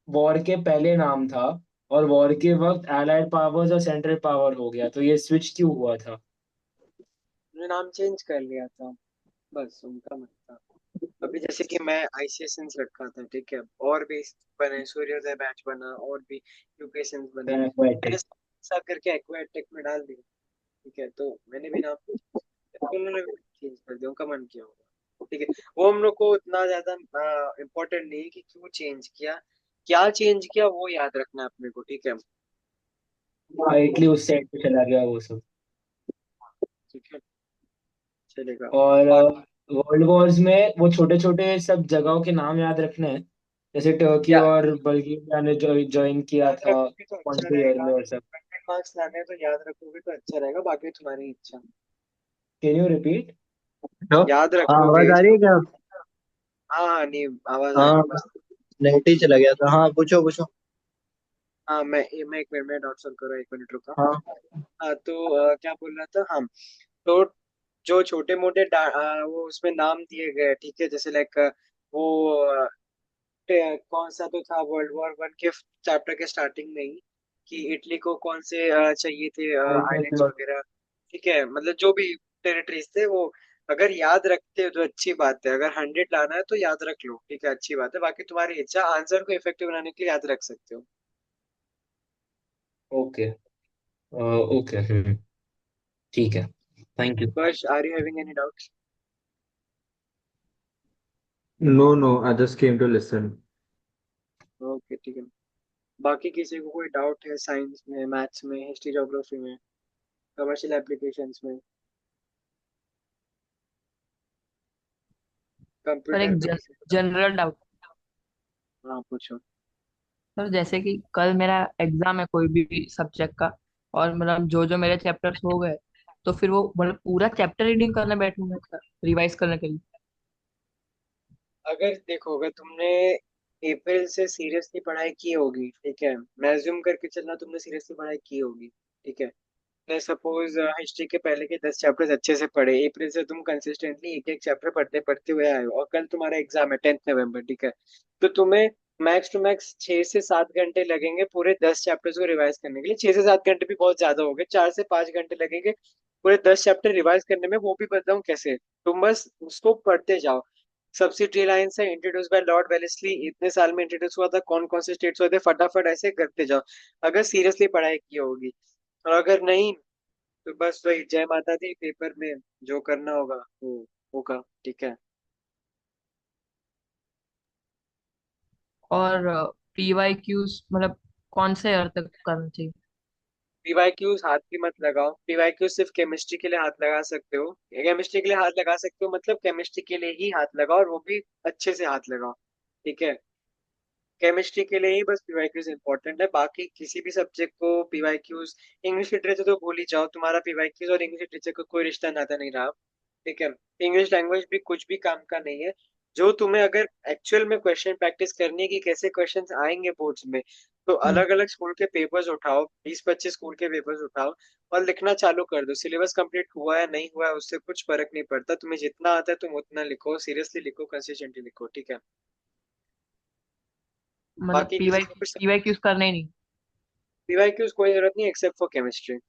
वॉर के पहले नाम था, और वॉर के वक्त एलाइड पावर्स और सेंट्रल पावर हो गया, तो ये स्विच क्यों हुआ था? उन्होंने नाम चेंज कर लिया था, बस उनका मन था। अभी जैसे कि मैं आईसीएसएन रखा था, ठीक है, और भी बने, सूर्योदय बैच बना और भी यूके बने। मैंने डेमोक्रेटिक। सब करके एक्वा टेक में डाल दिया। ठीक है, तो मैंने भी नाम तो उन्होंने भी चेंज कर दिया, उनका मन किया होगा। ठीक है, वो हम लोग को उतना ज्यादा इम्पोर्टेंट नहीं है कि क्यों चेंज किया, क्या चेंज किया वो याद रखना है अपने को। ठीक है। इटली उस साइड पे चला गया वो सब। ठीक है, चलेगा। और बाकी वर्ल्ड वॉर्स में वो छोटे छोटे सब जगहों के नाम याद रखने हैं, जैसे टर्की या, और बल्गेरिया ने ज्वाइन किया याद था रखोगे तो कौन अच्छा से ईयर रहेगा। में और सब। 100 मार्क्स लाने हैं तो याद रखोगे तो अच्छा रहेगा, बाकी तुम्हारी इच्छा। Can you repeat? तो याद हाँ, आवाज रखोगे। आ रही है क्या? हाँ हाँ, नहीं आवाज आ रही हाँ, है मस्त। नेट ही चला गया था। हाँ, पूछो पूछो। हाँ, मैं एक मिनट में डॉट सॉल्व करो, 1 मिनट रुका। हाँ हाँ तो क्या बोल रहा था, हाँ। तो जो छोटे मोटे वो उसमें नाम दिए गए, ठीक है, जैसे लाइक वो कौन सा तो था वर्ल्ड वॉर 1 के चैप्टर के स्टार्टिंग में ही, कि इटली को कौन से चाहिए थे आइलैंड्स वगैरह। ठीक है, मतलब जो भी टेरिटरीज थे वो अगर याद रखते हो तो अच्छी बात है, अगर 100 लाना है तो याद रख लो, ठीक है, अच्छी बात है, बाकी तुम्हारी इच्छा, आंसर को इफेक्टिव बनाने के लिए याद रख सकते हो। ओके। ओके। ठीक है। Thank you. बस, are you having any doubts? No, no, I just came to listen. Okay, ठीक है। बाकी किसी को कोई डाउट है साइंस में, मैथ्स में, हिस्ट्री ज्योग्राफी में, कमर्शियल एप्लीकेशंस में, सर कंप्यूटर एक एप्लीकेशन? General doubt. हाँ, पूछो। सर जैसे कि कल मेरा एग्जाम है कोई भी सब्जेक्ट का, और मतलब जो जो मेरे चैप्टर्स हो गए, तो फिर वो मतलब पूरा चैप्टर रीडिंग करने बैठूंगा सर, रिवाइज करने के लिए? अगर देखो, अगर तुमने अप्रैल से सीरियसली पढ़ाई की होगी, ठीक है, मैं अज्यूम करके चलना तुमने सीरियसली पढ़ाई की होगी। ठीक है, मैं सपोज हिस्ट्री के पहले के 10 चैप्टर्स अच्छे से पढ़े, अप्रैल से तुम कंसिस्टेंटली एक एक चैप्टर पढ़ते पढ़ते हुए आए हो, और कल तुम्हारा एग्जाम है 10 नवंबर, ठीक है, तो तुम्हें मैक्स टू मैक्स 6 से 7 घंटे लगेंगे पूरे 10 चैप्टर्स को रिवाइज करने के लिए। 6 से 7 घंटे भी बहुत ज्यादा हो गए, 4 से 5 घंटे लगेंगे पूरे 10 चैप्टर रिवाइज करने में, वो भी बताऊं कैसे। तुम बस उसको पढ़ते जाओ। सब्सिडी लाइन से इंट्रोड्यूस बाय लॉर्ड वेलेस्ली, इतने साल में इंट्रोड्यूस हुआ था, कौन कौन से स्टेट्स हुए थे, फटाफट ऐसे करते जाओ, अगर सीरियसली पढ़ाई की होगी। और अगर नहीं, तो बस वही जय माता दी, पेपर में जो करना होगा वो होगा। ठीक है। और पीवाईक्यूज मतलब कौन से ईयर तक करना चाहिए? पीवाईक्यूज हाथ भी मत लगाओ, पीवाईक्यूज सिर्फ केमिस्ट्री के लिए हाथ लगा सकते हो। केमिस्ट्री के लिए हाथ लगा सकते हो मतलब केमिस्ट्री के लिए ही हाथ लगाओ, और वो भी अच्छे से हाथ लगाओ। ठीक है, केमिस्ट्री के लिए ही बस पीवाईक्यूज इंपॉर्टेंट है, बाकी किसी भी सब्जेक्ट को पीवाईक्यूज, इंग्लिश लिटरेचर तो भूल ही जाओ, तुम्हारा पीवाईक्यूज और इंग्लिश लिटरेचर का कोई रिश्ता नाता नहीं रहा। ठीक है, इंग्लिश लैंग्वेज भी कुछ भी काम का नहीं है। जो तुम्हें अगर एक्चुअल में क्वेश्चन प्रैक्टिस करनी है कि कैसे क्वेश्चंस आएंगे बोर्ड्स में, तो हम्म, अलग अलग स्कूल के पेपर्स उठाओ, 20-25 स्कूल के पेपर्स उठाओ, और लिखना चालू कर दो। सिलेबस कंप्लीट हुआ है नहीं हुआ है उससे कुछ फर्क नहीं पड़ता, तुम्हें जितना आता है तुम उतना लिखो, सीरियसली लिखो, कंसिस्टेंटली लिखो। ठीक है, मतलब बाकी किसी पीवाई को कुछ पीवाईक्यूज करना ही नहीं? पीवाईक्यूज कोई जरूरत नहीं except for chemistry. Okay.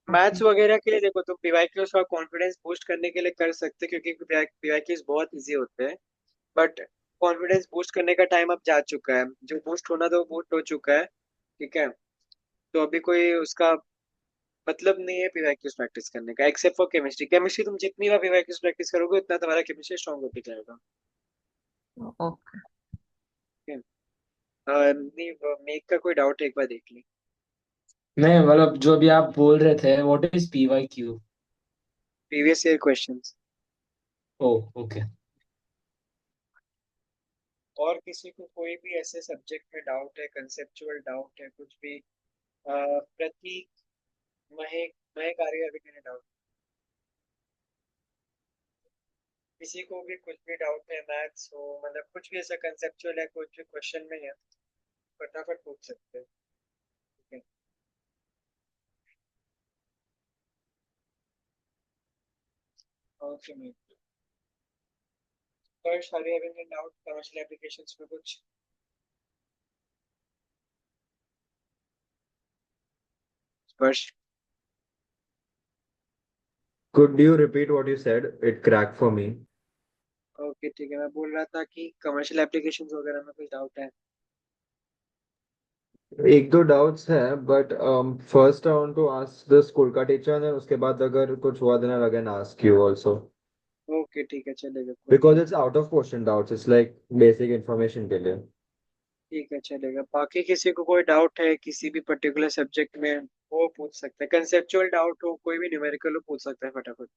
Maths वगैरह के लिए देखो, तुम पीवाईक्यूज का कॉन्फिडेंस बूस्ट करने के लिए कर सकते हो, क्योंकि पीवाईक्यूज बहुत इजी होते हैं, बट कॉन्फिडेंस बूस्ट करने का टाइम अब जा चुका है, जो बूस्ट होना था वो बूस्ट हो चुका है। ठीक है, तो अभी कोई उसका मतलब नहीं है पीवाईक्यूज प्रैक्टिस करने का, एक्सेप्ट फॉर केमिस्ट्री। केमिस्ट्री तुम जितनी बार पीवाईक्यूज प्रैक्टिस करोगे उतना तुम्हारा केमिस्ट्री स्ट्रॉन्ग होते जाएगा। ओके। ठीक है, नहीं, मेक का कोई डाउट है, एक बार देख ली। नहीं मतलब जो अभी आप बोल रहे थे, what is PYQ? Previous year questions. Oh, okay. और किसी को कोई भी ऐसे सब्जेक्ट में डाउट है, कंसेप्चुअल डाउट है, कुछ भी, प्रतीक, महेक, महेक आर्य, अभी मैंने डाउट, किसी को भी कुछ भी डाउट है, मैथ्स हो, मतलब कुछ भी ऐसा कंसेप्चुअल है, कुछ भी क्वेश्चन में है, फटाफट पूछ सकते हैं। ठीक है, ओके। मैं first are you having any doubt commercial applications में कुछ? स्पर्श? Could you repeat what you said? It cracked for me. Okay, ठीक है, मैं बोल रहा था कि कमर्शियल एप्लीकेशंस वगैरह में कुछ डाउट है? एक दो डाउट्स है but first I want to ask the school का टीचर एंड उसके बाद अगर कुछ हुआ then I can ask you also okay ठीक है, चलेगा, कोई बिकॉज दिक्कत। It's out of question doubts it's like basic information के लिए। ठीक है, चलेगा। बाकी किसी को कोई डाउट है किसी भी पर्टिकुलर सब्जेक्ट में, वो पूछ सकते हैं। कंसेप्चुअल डाउट हो, कोई भी न्यूमेरिकल हो, पूछ सकता है फटाफट।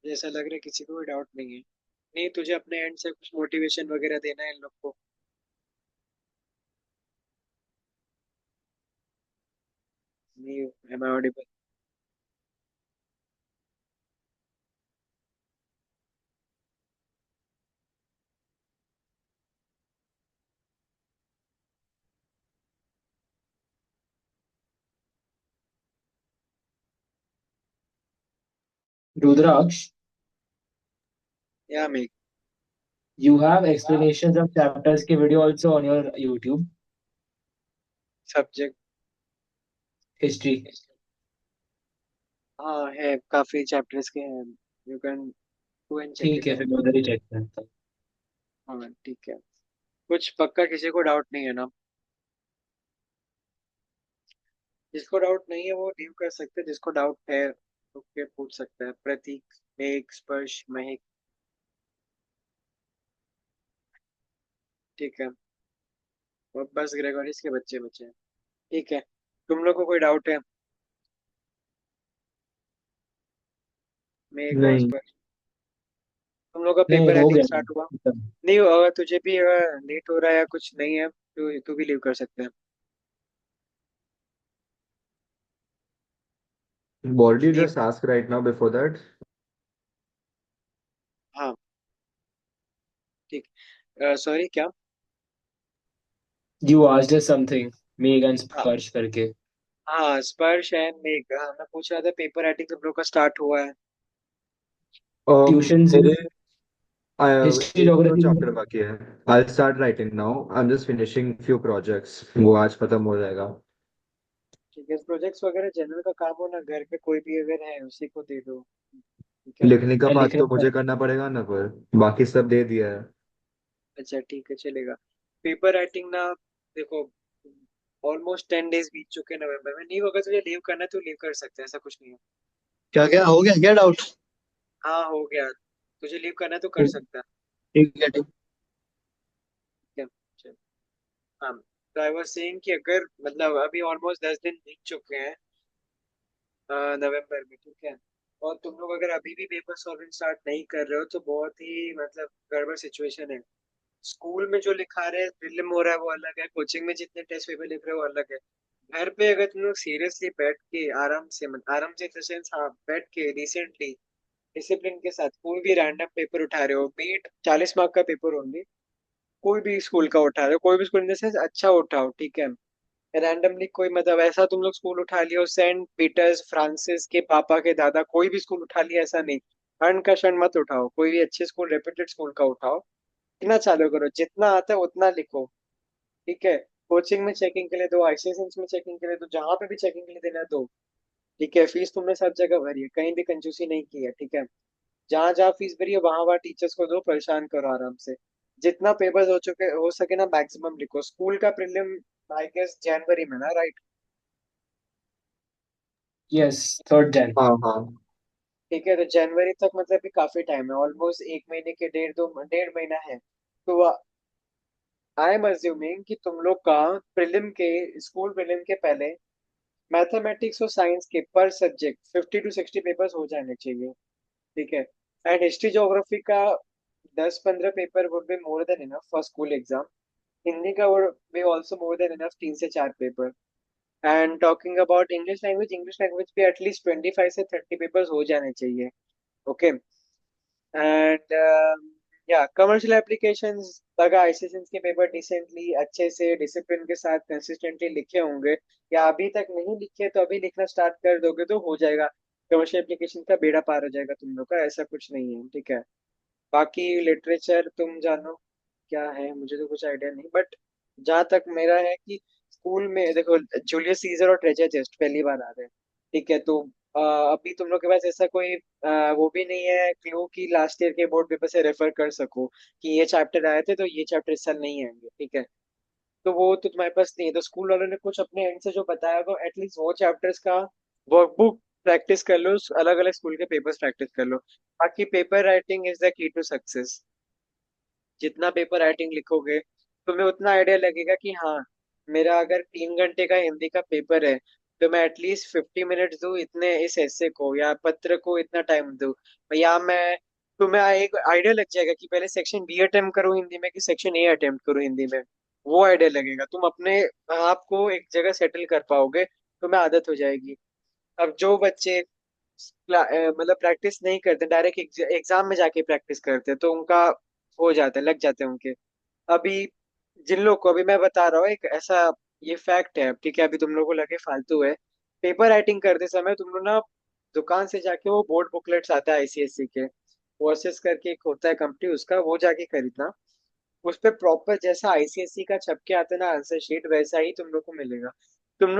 मुझे ऐसा लग रहा है किसी को भी डाउट नहीं है। नहीं, तुझे अपने एंड से कुछ मोटिवेशन वगैरह देना है इन लोग को? नहीं? M I audible? रुद्राक्ष, या मैं? you have explanations of chapters के video also on your YouTube subject? history। हाँ है, काफी चैप्टर्स के हैं। You can go and check ठीक इट है, आउट। फिर मैं उधर ही चेक करता हूँ। हाँ ठीक है। कुछ पक्का किसी को डाउट नहीं है ना? जिसको डाउट नहीं है वो लीव कर सकते हैं, जिसको डाउट है ओके पूछ सकता है। प्रतीक, मेघ, स्पर्श, महक। ठीक है। और बस ग्रेगोरियस के बच्चे बचे हैं। ठीक है। तुम लोग को कोई डाउट है? मेघ और नहीं। स्पर्श, तुम लोग का नहीं, पेपर हो राइटिंग गया। स्टार्ट हुआ? नहीं, अगर तुझे भी अगर लेट हो रहा है या कुछ नहीं है तो तू भी लीव कर सकते हैं। What did you leave? just ask right now before that? हाँ ठीक। सॉरी, क्या? You asked us something, मेघ and हाँ स्पर्श करके। हाँ, स्पर्श एंड मेघ। हाँ, मैं पूछ रहा था पेपर राइटिंग तुम लोग का स्टार्ट हुआ है? ट्यूशन मेरे हिस्ट्री एक दो ज्योग्राफी। चैप्टर बाकी है। I'll start writing now. I'm just finishing few projects. वो आज खत्म हो जाएगा। ठीक है, प्रोजेक्ट्स वगैरह जनरल का काम हो ना, घर पे कोई भी अगर है उसी को दे दो। ठीक है। लिखने का पार्ट लिखने तो का। मुझे करना पड़ेगा ना, पर बाकी सब दे दिया है। अच्छा ठीक है, चलेगा। पेपर राइटिंग ना, देखो, ऑलमोस्ट 10 डेज बीत चुके हैं नवंबर में। नहीं होगा तुझे लीव करना है तो लीव कर सकते हैं, ऐसा कुछ नहीं है। क्या क्या हो गया, क्या डाउट? हाँ हो गया। तुझे लीव करना है तो कर ठीक सकता है। है ठीक। ठीक है, चल। हाँ, तो आई वाज सेइंग कि अगर मतलब अभी ऑलमोस्ट 10 दिन बीत चुके हैं नवंबर में, ठीक है। और तुम लोग अगर अभी भी पेपर सॉल्विंग स्टार्ट नहीं कर रहे हो तो बहुत ही मतलब गड़बड़ सिचुएशन है। स्कूल में जो लिखा रहे हैं, प्रीलिम हो रहा है वो अलग है, कोचिंग में जितने टेस्ट पेपर लिख रहे हो वो अलग है। घर पे अगर तुम लोग सीरियसली बैठ के आराम से, आराम से इन द सेंस, हाँ, बैठ के रिसेंटली डिसिप्लिन के साथ कोई भी रैंडम पेपर उठा रहे हो, बीट 40 मार्क का पेपर होंगे, कोई भी स्कूल का उठा रहे हो, कोई भी स्कूल इन द सेंस अच्छा उठाओ, ठीक है। रैंडमली कोई मतलब ऐसा तुम लोग स्कूल उठा लियो सेंट पीटर्स फ्रांसिस के पापा के दादा, कोई भी स्कूल उठा लिया, ऐसा नहीं। क्षण का क्षण मत उठाओ, कोई भी अच्छे स्कूल, रेप्यूटेड स्कूल का उठाओ। लिखना चालू करो, जितना आता है उतना लिखो। ठीक है। कोचिंग में चेकिंग के लिए दो, आईसीएसएस में चेकिंग के लिए दो, जहां पे भी चेकिंग के लिए देना है दो। ठीक है। फीस तुमने सब जगह भरी है, कहीं भी कंजूसी नहीं की है, ठीक है। जहां जहां फीस भरी है वहां वहां टीचर्स को दो, परेशान करो आराम से। जितना पेपर्स हो चुके हो सके ना मैक्सिमम लिखो। स्कूल का प्रीलिम आई गेस जनवरी में ना, राइट? Yes, 3rd Jan। हाँ हाँ। ठीक है, तो जनवरी तक मतलब भी काफी टाइम है, ऑलमोस्ट 1 महीने के, 1.5 महीना है। तो आई एम अज्यूमिंग कि तुम लोग का प्रीलिम के, स्कूल प्रीलिम के पहले मैथमेटिक्स और साइंस के पर सब्जेक्ट 50 to 60 पेपर्स हो जाने चाहिए। ठीक है। एंड हिस्ट्री ज्योग्राफी का 10-15 paper would be more than enough for school exam. Hindi का would be also more than enough, 3 से 4 paper. And talking about English language भी एटलीस्ट 25 से 30 पेपर्स हो जाने चाहिए। ओके। एंड या कमर्शियल एप्लीकेशंस, अगर आईसीएसएस के पेपर डिसेंटली अच्छे से डिसिप्लिन के साथ कंसिस्टेंटली लिखे होंगे, या अभी तक नहीं लिखे तो अभी लिखना स्टार्ट कर दोगे तो हो जाएगा। कमर्शियल एप्लीकेशन का बेड़ा पार हो जाएगा तुम लोग का, ऐसा कुछ नहीं है, ठीक है। बाकी लिटरेचर तुम जानो क्या है, मुझे तो कुछ आइडिया नहीं, बट जहाँ तक मेरा है कि स्कूल में देखो, जूलियस सीजर और ट्रेजर चेस्ट पहली बार आ रहे हैं। ठीक है। तो अभी तुम लोग के पास ऐसा कोई वो भी नहीं है क्लू कि लास्ट ईयर के बोर्ड पेपर से रेफर कर सको कि ये चैप्टर आए थे तो ये चैप्टर इस साल नहीं आएंगे, ठीक है। तो वो तो तुम्हारे पास नहीं है, तो स्कूल वालों ने कुछ अपने एंड से जो बताया तो एटलीस्ट वो चैप्टर्स का वर्कबुक प्रैक्टिस कर लो, अलग अलग स्कूल के पेपर्स प्रैक्टिस कर लो। बाकी paper writing is the key to success. जितना पेपर राइटिंग लिखोगे तुम्हें उतना आइडिया लगेगा कि हाँ, मेरा अगर 3 घंटे का हिंदी का पेपर है तो मैं एटलीस्ट 50 मिनट्स दूँ इतने इस ऐसे को या पत्र को इतना टाइम दूँ, या मैं तुम्हें एक आइडिया लग जाएगा कि पहले सेक्शन बी अटेम्प्ट करूँ हिंदी में कि सेक्शन ए अटेम्प्ट करूँ हिंदी में। वो आइडिया लगेगा, तुम अपने आप को एक जगह सेटल कर पाओगे, तुम्हें आदत हो जाएगी। अब जो बच्चे मतलब प्रैक्टिस नहीं करते, डायरेक्ट एग्जाम में जाके प्रैक्टिस करते तो उनका हो जाता है, लग जाते हैं उनके। अभी जिन लोग को, अभी मैं बता रहा हूँ एक ऐसा, ये फैक्ट है, ठीक है, अभी तुम लोग को लगे फालतू है। पेपर राइटिंग करते समय तुम लोग ना दुकान से जाके वो बोर्ड बुकलेट्स आता है आईसीएससी के, वो असेस करके एक होता है कंपनी उसका, वो जाके खरीदना। उस पे प्रॉपर जैसा आईसीएससी का छप के आता है ना आंसर शीट, वैसा ही तुम लोग को मिलेगा। तुम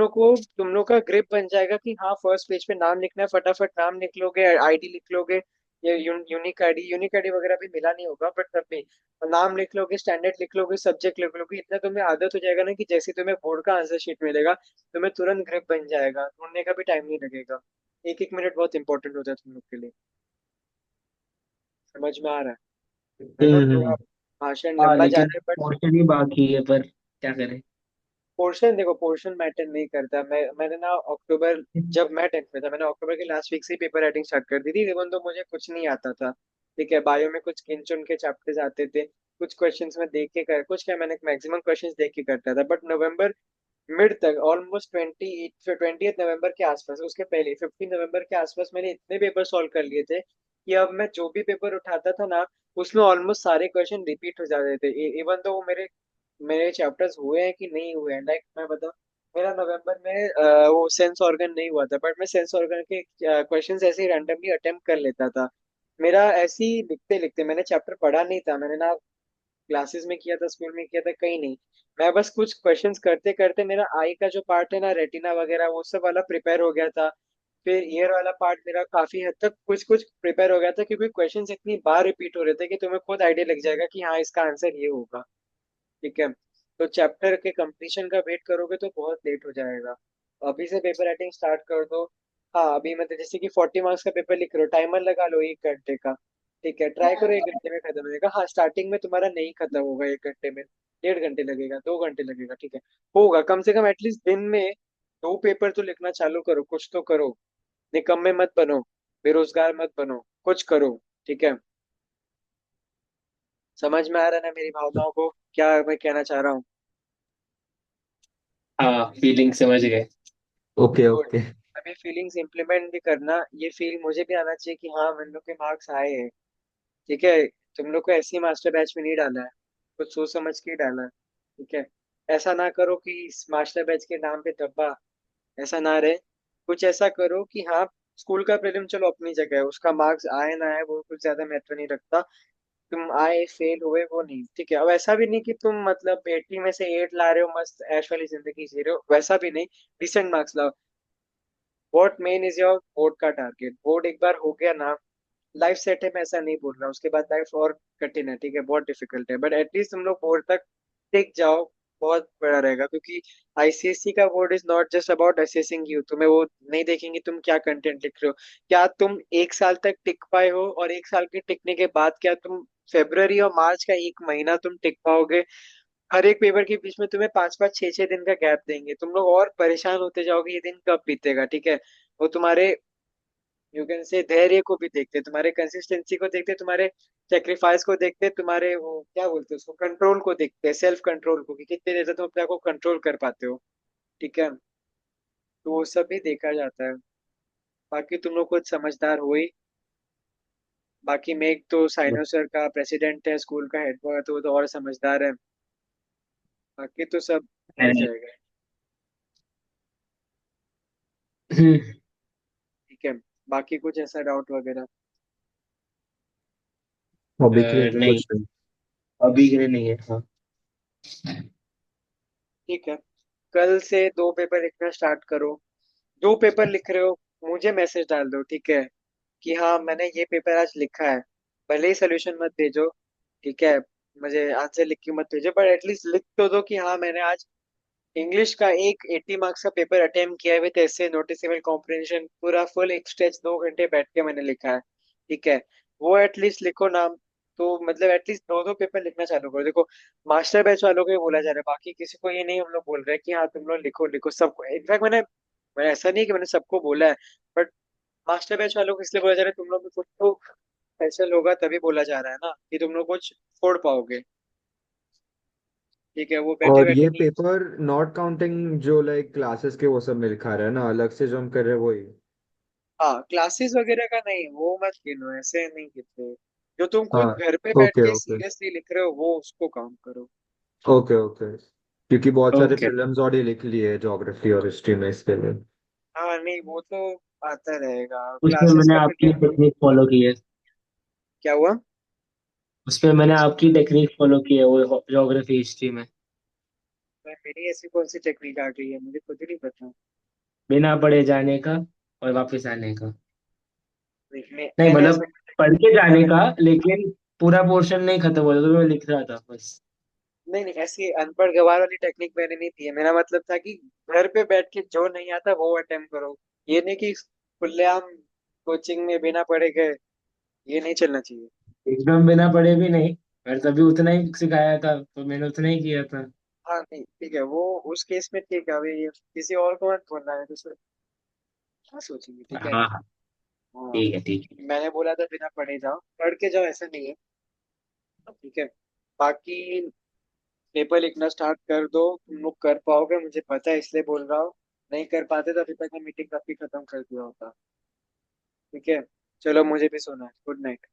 लोग का ग्रिप बन जाएगा कि हाँ फर्स्ट पेज पे नाम लिखना है, फटाफट नाम लिख लोगे, आईडी लिख लोगे। ये यूनिक आईडी वगैरह भी मिला नहीं होगा बट तब भी नाम लिख लोगे, स्टैंडर्ड लिख लोगे, सब्जेक्ट लिख लोगे, इतना तुम्हें आदत हो जाएगा ना कि जैसे तुम्हें बोर्ड का आंसर शीट मिलेगा तुम्हें तुरंत ग्रिप बन जाएगा, ढूंढने का भी टाइम नहीं लगेगा। एक एक मिनट बहुत इंपॉर्टेंट होता है तुम लोग के लिए। समझ में आ रहा है? आई नो थोड़ा हम्म। भाषण हाँ लंबा जा लेकिन रहा है बट पोर्शन ही बाकी है, पर क्या करें। पोर्शन देखो, पोर्शन मैटर नहीं करता। मैंने ना अक्टूबर, जब मैं 10th में था मैंने अक्टूबर के लास्ट वीक से ही पेपर राइटिंग स्टार्ट कर दी थी, इवन तो मुझे कुछ नहीं आता था। ठीक है, बायो में कुछ गिन चुन के चैप्टर्स आते थे, कुछ क्वेश्चंस में देख के कर, कुछ क्या मैंने मैक्सिमम क्वेश्चंस देख के करता था, बट नवंबर मिड तक ऑलमोस्ट 20 नवंबर के आसपास, उसके पहले 15 नवंबर के आसपास मैंने इतने पेपर सॉल्व कर लिए थे कि अब मैं जो भी पेपर उठाता था ना उसमें ऑलमोस्ट सारे क्वेश्चन रिपीट हो जाते थे। इवन तो वो मेरे मेरे चैप्टर्स हुए हैं कि नहीं हुए हैं, लाइक मैं बताऊं, मेरा नवंबर में वो सेंस ऑर्गन नहीं हुआ था बट मैं सेंस ऑर्गन के क्वेश्चंस ऐसे ही रैंडमली अटेम्प्ट कर लेता था। मेरा ऐसे ही लिखते लिखते, मैंने चैप्टर पढ़ा नहीं था, मैंने ना क्लासेस में किया था, स्कूल में किया था, कहीं नहीं। मैं बस कुछ क्वेश्चंस करते करते मेरा आई का जो पार्ट है ना, रेटिना वगैरह, वो सब वाला प्रिपेयर हो गया था। फिर ईयर वाला पार्ट मेरा काफी हद तक कुछ कुछ प्रिपेयर हो गया था, क्योंकि क्वेश्चंस इतनी बार रिपीट हो रहे थे कि तुम्हें खुद आइडिया लग जाएगा कि हाँ इसका आंसर ये होगा। ठीक है, तो चैप्टर के कंप्लीशन का वेट करोगे तो बहुत लेट हो जाएगा। अभी से पेपर राइटिंग स्टार्ट कर दो। हाँ अभी मतलब जैसे कि 40 मार्क्स का पेपर लिख रहे हो, टाइमर लगा लो 1 घंटे का। ठीक है, ट्राई करो 1 घंटे में खत्म हो जाएगा। हाँ स्टार्टिंग में तुम्हारा नहीं खत्म होगा 1 घंटे में, 1.5 घंटे लगेगा, 2 घंटे लगेगा, ठीक है, होगा कम से कम। एटलीस्ट दिन में 2 पेपर तो लिखना चालू करो, कुछ तो करो। निकम्मे मत बनो, बेरोजगार मत बनो, कुछ करो। ठीक है, समझ में आ रहा है ना मेरी भावनाओं को, क्या मैं कहना चाह रहा हूँ? हाँ फीलिंग समझ गए। Okay good. ओके। अभी फीलिंग्स इम्प्लीमेंट भी करना, ये फील मुझे भी आना चाहिए कि हाँ हम लोग के मार्क्स आए हैं। ठीक है, तुम लोग को ऐसी मास्टर बैच में नहीं डाला है, कुछ सोच समझ के ही डाला है। ठीक है, ऐसा ना करो कि इस मास्टर बैच के नाम पे धब्बा, ऐसा ना रहे। कुछ ऐसा करो कि हाँ, स्कूल का प्रीलिम चलो अपनी जगह है, उसका मार्क्स आए ना आए वो कुछ ज्यादा महत्व नहीं रखता। तुम आए फेल हुए वो नहीं, ठीक है। अब ऐसा भी नहीं कि तुम मतलब 80 में से 8 ला रहे हो, मस्त ऐश वाली जिंदगी जी रहे हो, वैसा भी नहीं। डिसेंट मार्क्स लाओ। What main is your board का टारगेट। बोर्ड एक बार हो गया ना, लाइफ सेट है, मैं ऐसा नहीं बोल रहा, उसके बाद लाइफ और कठिन है, ठीक है, बहुत डिफिकल्ट है, बट एटलीस्ट तुम लोग बोर्ड तक टिक जाओ, बहुत बड़ा रहेगा। क्योंकि आईसीएससी का board is not just about assessing you, तुम्हें वो नहीं देखेंगे तुम क्या कंटेंट लिख रहे हो, क्या तुम 1 साल तक टिक पाए हो, और 1 साल के टिकने के बाद क्या तुम फेब्रवरी और मार्च का 1 महीना तुम टिक पाओगे। हर एक पेपर के बीच में तुम्हें 5 5 6 6 दिन का गैप देंगे, तुम लोग और परेशान होते जाओगे ये दिन कब बीतेगा। ठीक है, वो तुम्हारे यू कैन से धैर्य को भी देखते, तुम्हारे कंसिस्टेंसी को देखते, तुम्हारे सेक्रीफाइस को देखते, तुम्हारे वो क्या बोलते हैं उसको, कंट्रोल को देखते हैं, सेल्फ कंट्रोल को, कि कितने देर तक तुम अपने आप को कंट्रोल कर पाते हो। ठीक है, तो वो सब भी देखा जाता है। बाकी तुम लोग खुद समझदार हो ही। बाकी मेघ तो साइनो सर का प्रेसिडेंट है, स्कूल का हेड बॉय, तो वो तो और समझदार है। बाकी तो सब हो जाएगा। ठीक है, बाकी कुछ ऐसा डाउट वगैरह? अभी के लिए तो नहीं, कुछ नहीं। अभी के लिए नहीं है। हाँ। ठीक है, कल से 2 पेपर लिखना स्टार्ट करो। 2 पेपर लिख रहे हो, मुझे मैसेज डाल दो, ठीक है, कि हाँ मैंने ये पेपर आज लिखा है, भले ही सोल्यूशन मत भेजो, ठीक है, मुझे आंसर लिख के मत भेजो, पर एटलीस्ट लिख तो दो कि हाँ मैंने आज इंग्लिश का एक 80 मार्क्स का पेपर अटेम्प्ट किया है विद ऐसे नोटिसेबल कॉम्प्रिहेंशन, पूरा फुल एक स्ट्रेच 2 घंटे बैठ के मैंने लिखा है, ठीक है, वो एटलीस्ट लिखो नाम। तो मतलब एटलीस्ट 2 पेपर लिखना चालू करो। देखो मास्टर बैच वालों को ही बोला जा रहा है, बाकी किसी को ये नहीं हम लोग बोल रहे हैं कि हाँ तुम लोग लिखो लिखो सबको। इनफैक्ट मैंने ऐसा नहीं कि मैंने सबको बोला है, बट मास्टर बैच वालों को इसलिए बोला जा रहा है तुम लोग में कुछ तो स्पेशल होगा तभी बोला जा रहा है ना कि तुम लोग कुछ फोड़ पाओगे, ठीक है, वो बैठे और बैठे ये नहीं। पेपर नॉट काउंटिंग जो लाइक क्लासेस के वो सब में लिखा रहा है ना, अलग से जो हम कर रहे हैं वही। हाँ क्लासेस वगैरह का नहीं, वो मत गिनो, ऐसे नहीं गिनते। जो तुम हाँ। खुद घर पे बैठ ओके के ओके। सीरियसली लिख रहे हो वो उसको काउंट करो। Okay okay. क्योंकि बहुत सारे ओके। प्रीलिम्स ऑलरेडी लिख लिए ज्योग्राफी और हिस्ट्री में, इसके लिए। हाँ नहीं वो तो आता रहेगा, उसमें क्लासेस मैंने का फिर आपकी टेक्निक फॉलो की है। क्या हुआ? उसपे मैंने आपकी टेक्निक फॉलो की है वो ज्योग्राफी हिस्ट्री में। मेरी ऐसी कौन सी टेक्निक आ गई है, मुझे खुद ही नहीं पता। बिना पढ़े जाने का और वापस आने का। नहीं मैंने मतलब ऐसा पढ़ के जाने का, लेकिन पूरा पोर्शन नहीं खत्म होता तो मैं लिख रहा था बस। नहीं नहीं ऐसी अनपढ़ गवार वाली टेक्निक मैंने नहीं थी। मेरा मतलब था कि घर पे बैठ के जो नहीं आता वो अटेम्प्ट करो, ये नहीं कि खुलेआम कोचिंग में बिना पढ़े गए, ये नहीं चलना चाहिए। एकदम बिना पढ़े भी नहीं, पर तभी उतना ही सिखाया था तो मैंने उतना ही किया था। हाँ नहीं ठीक है, वो उस केस में ठीक है, अभी ये किसी और को मत बोलना है तो क्या सोचेंगे, ठीक है। हाँ हाँ। हाँ ठीक है ठीक है। मैंने बोला था बिना पढ़े जाओ, पढ़ के जाओ ऐसा नहीं है, ठीक है। बाकी पेपर लिखना स्टार्ट कर दो, तुम लोग कर पाओगे मुझे पता है, इसलिए बोल रहा हूँ। नहीं कर पाते तो अभी तक मैं मीटिंग काफी खत्म कर दिया होता, ठीक है। चलो मुझे भी सोना है, गुड नाइट।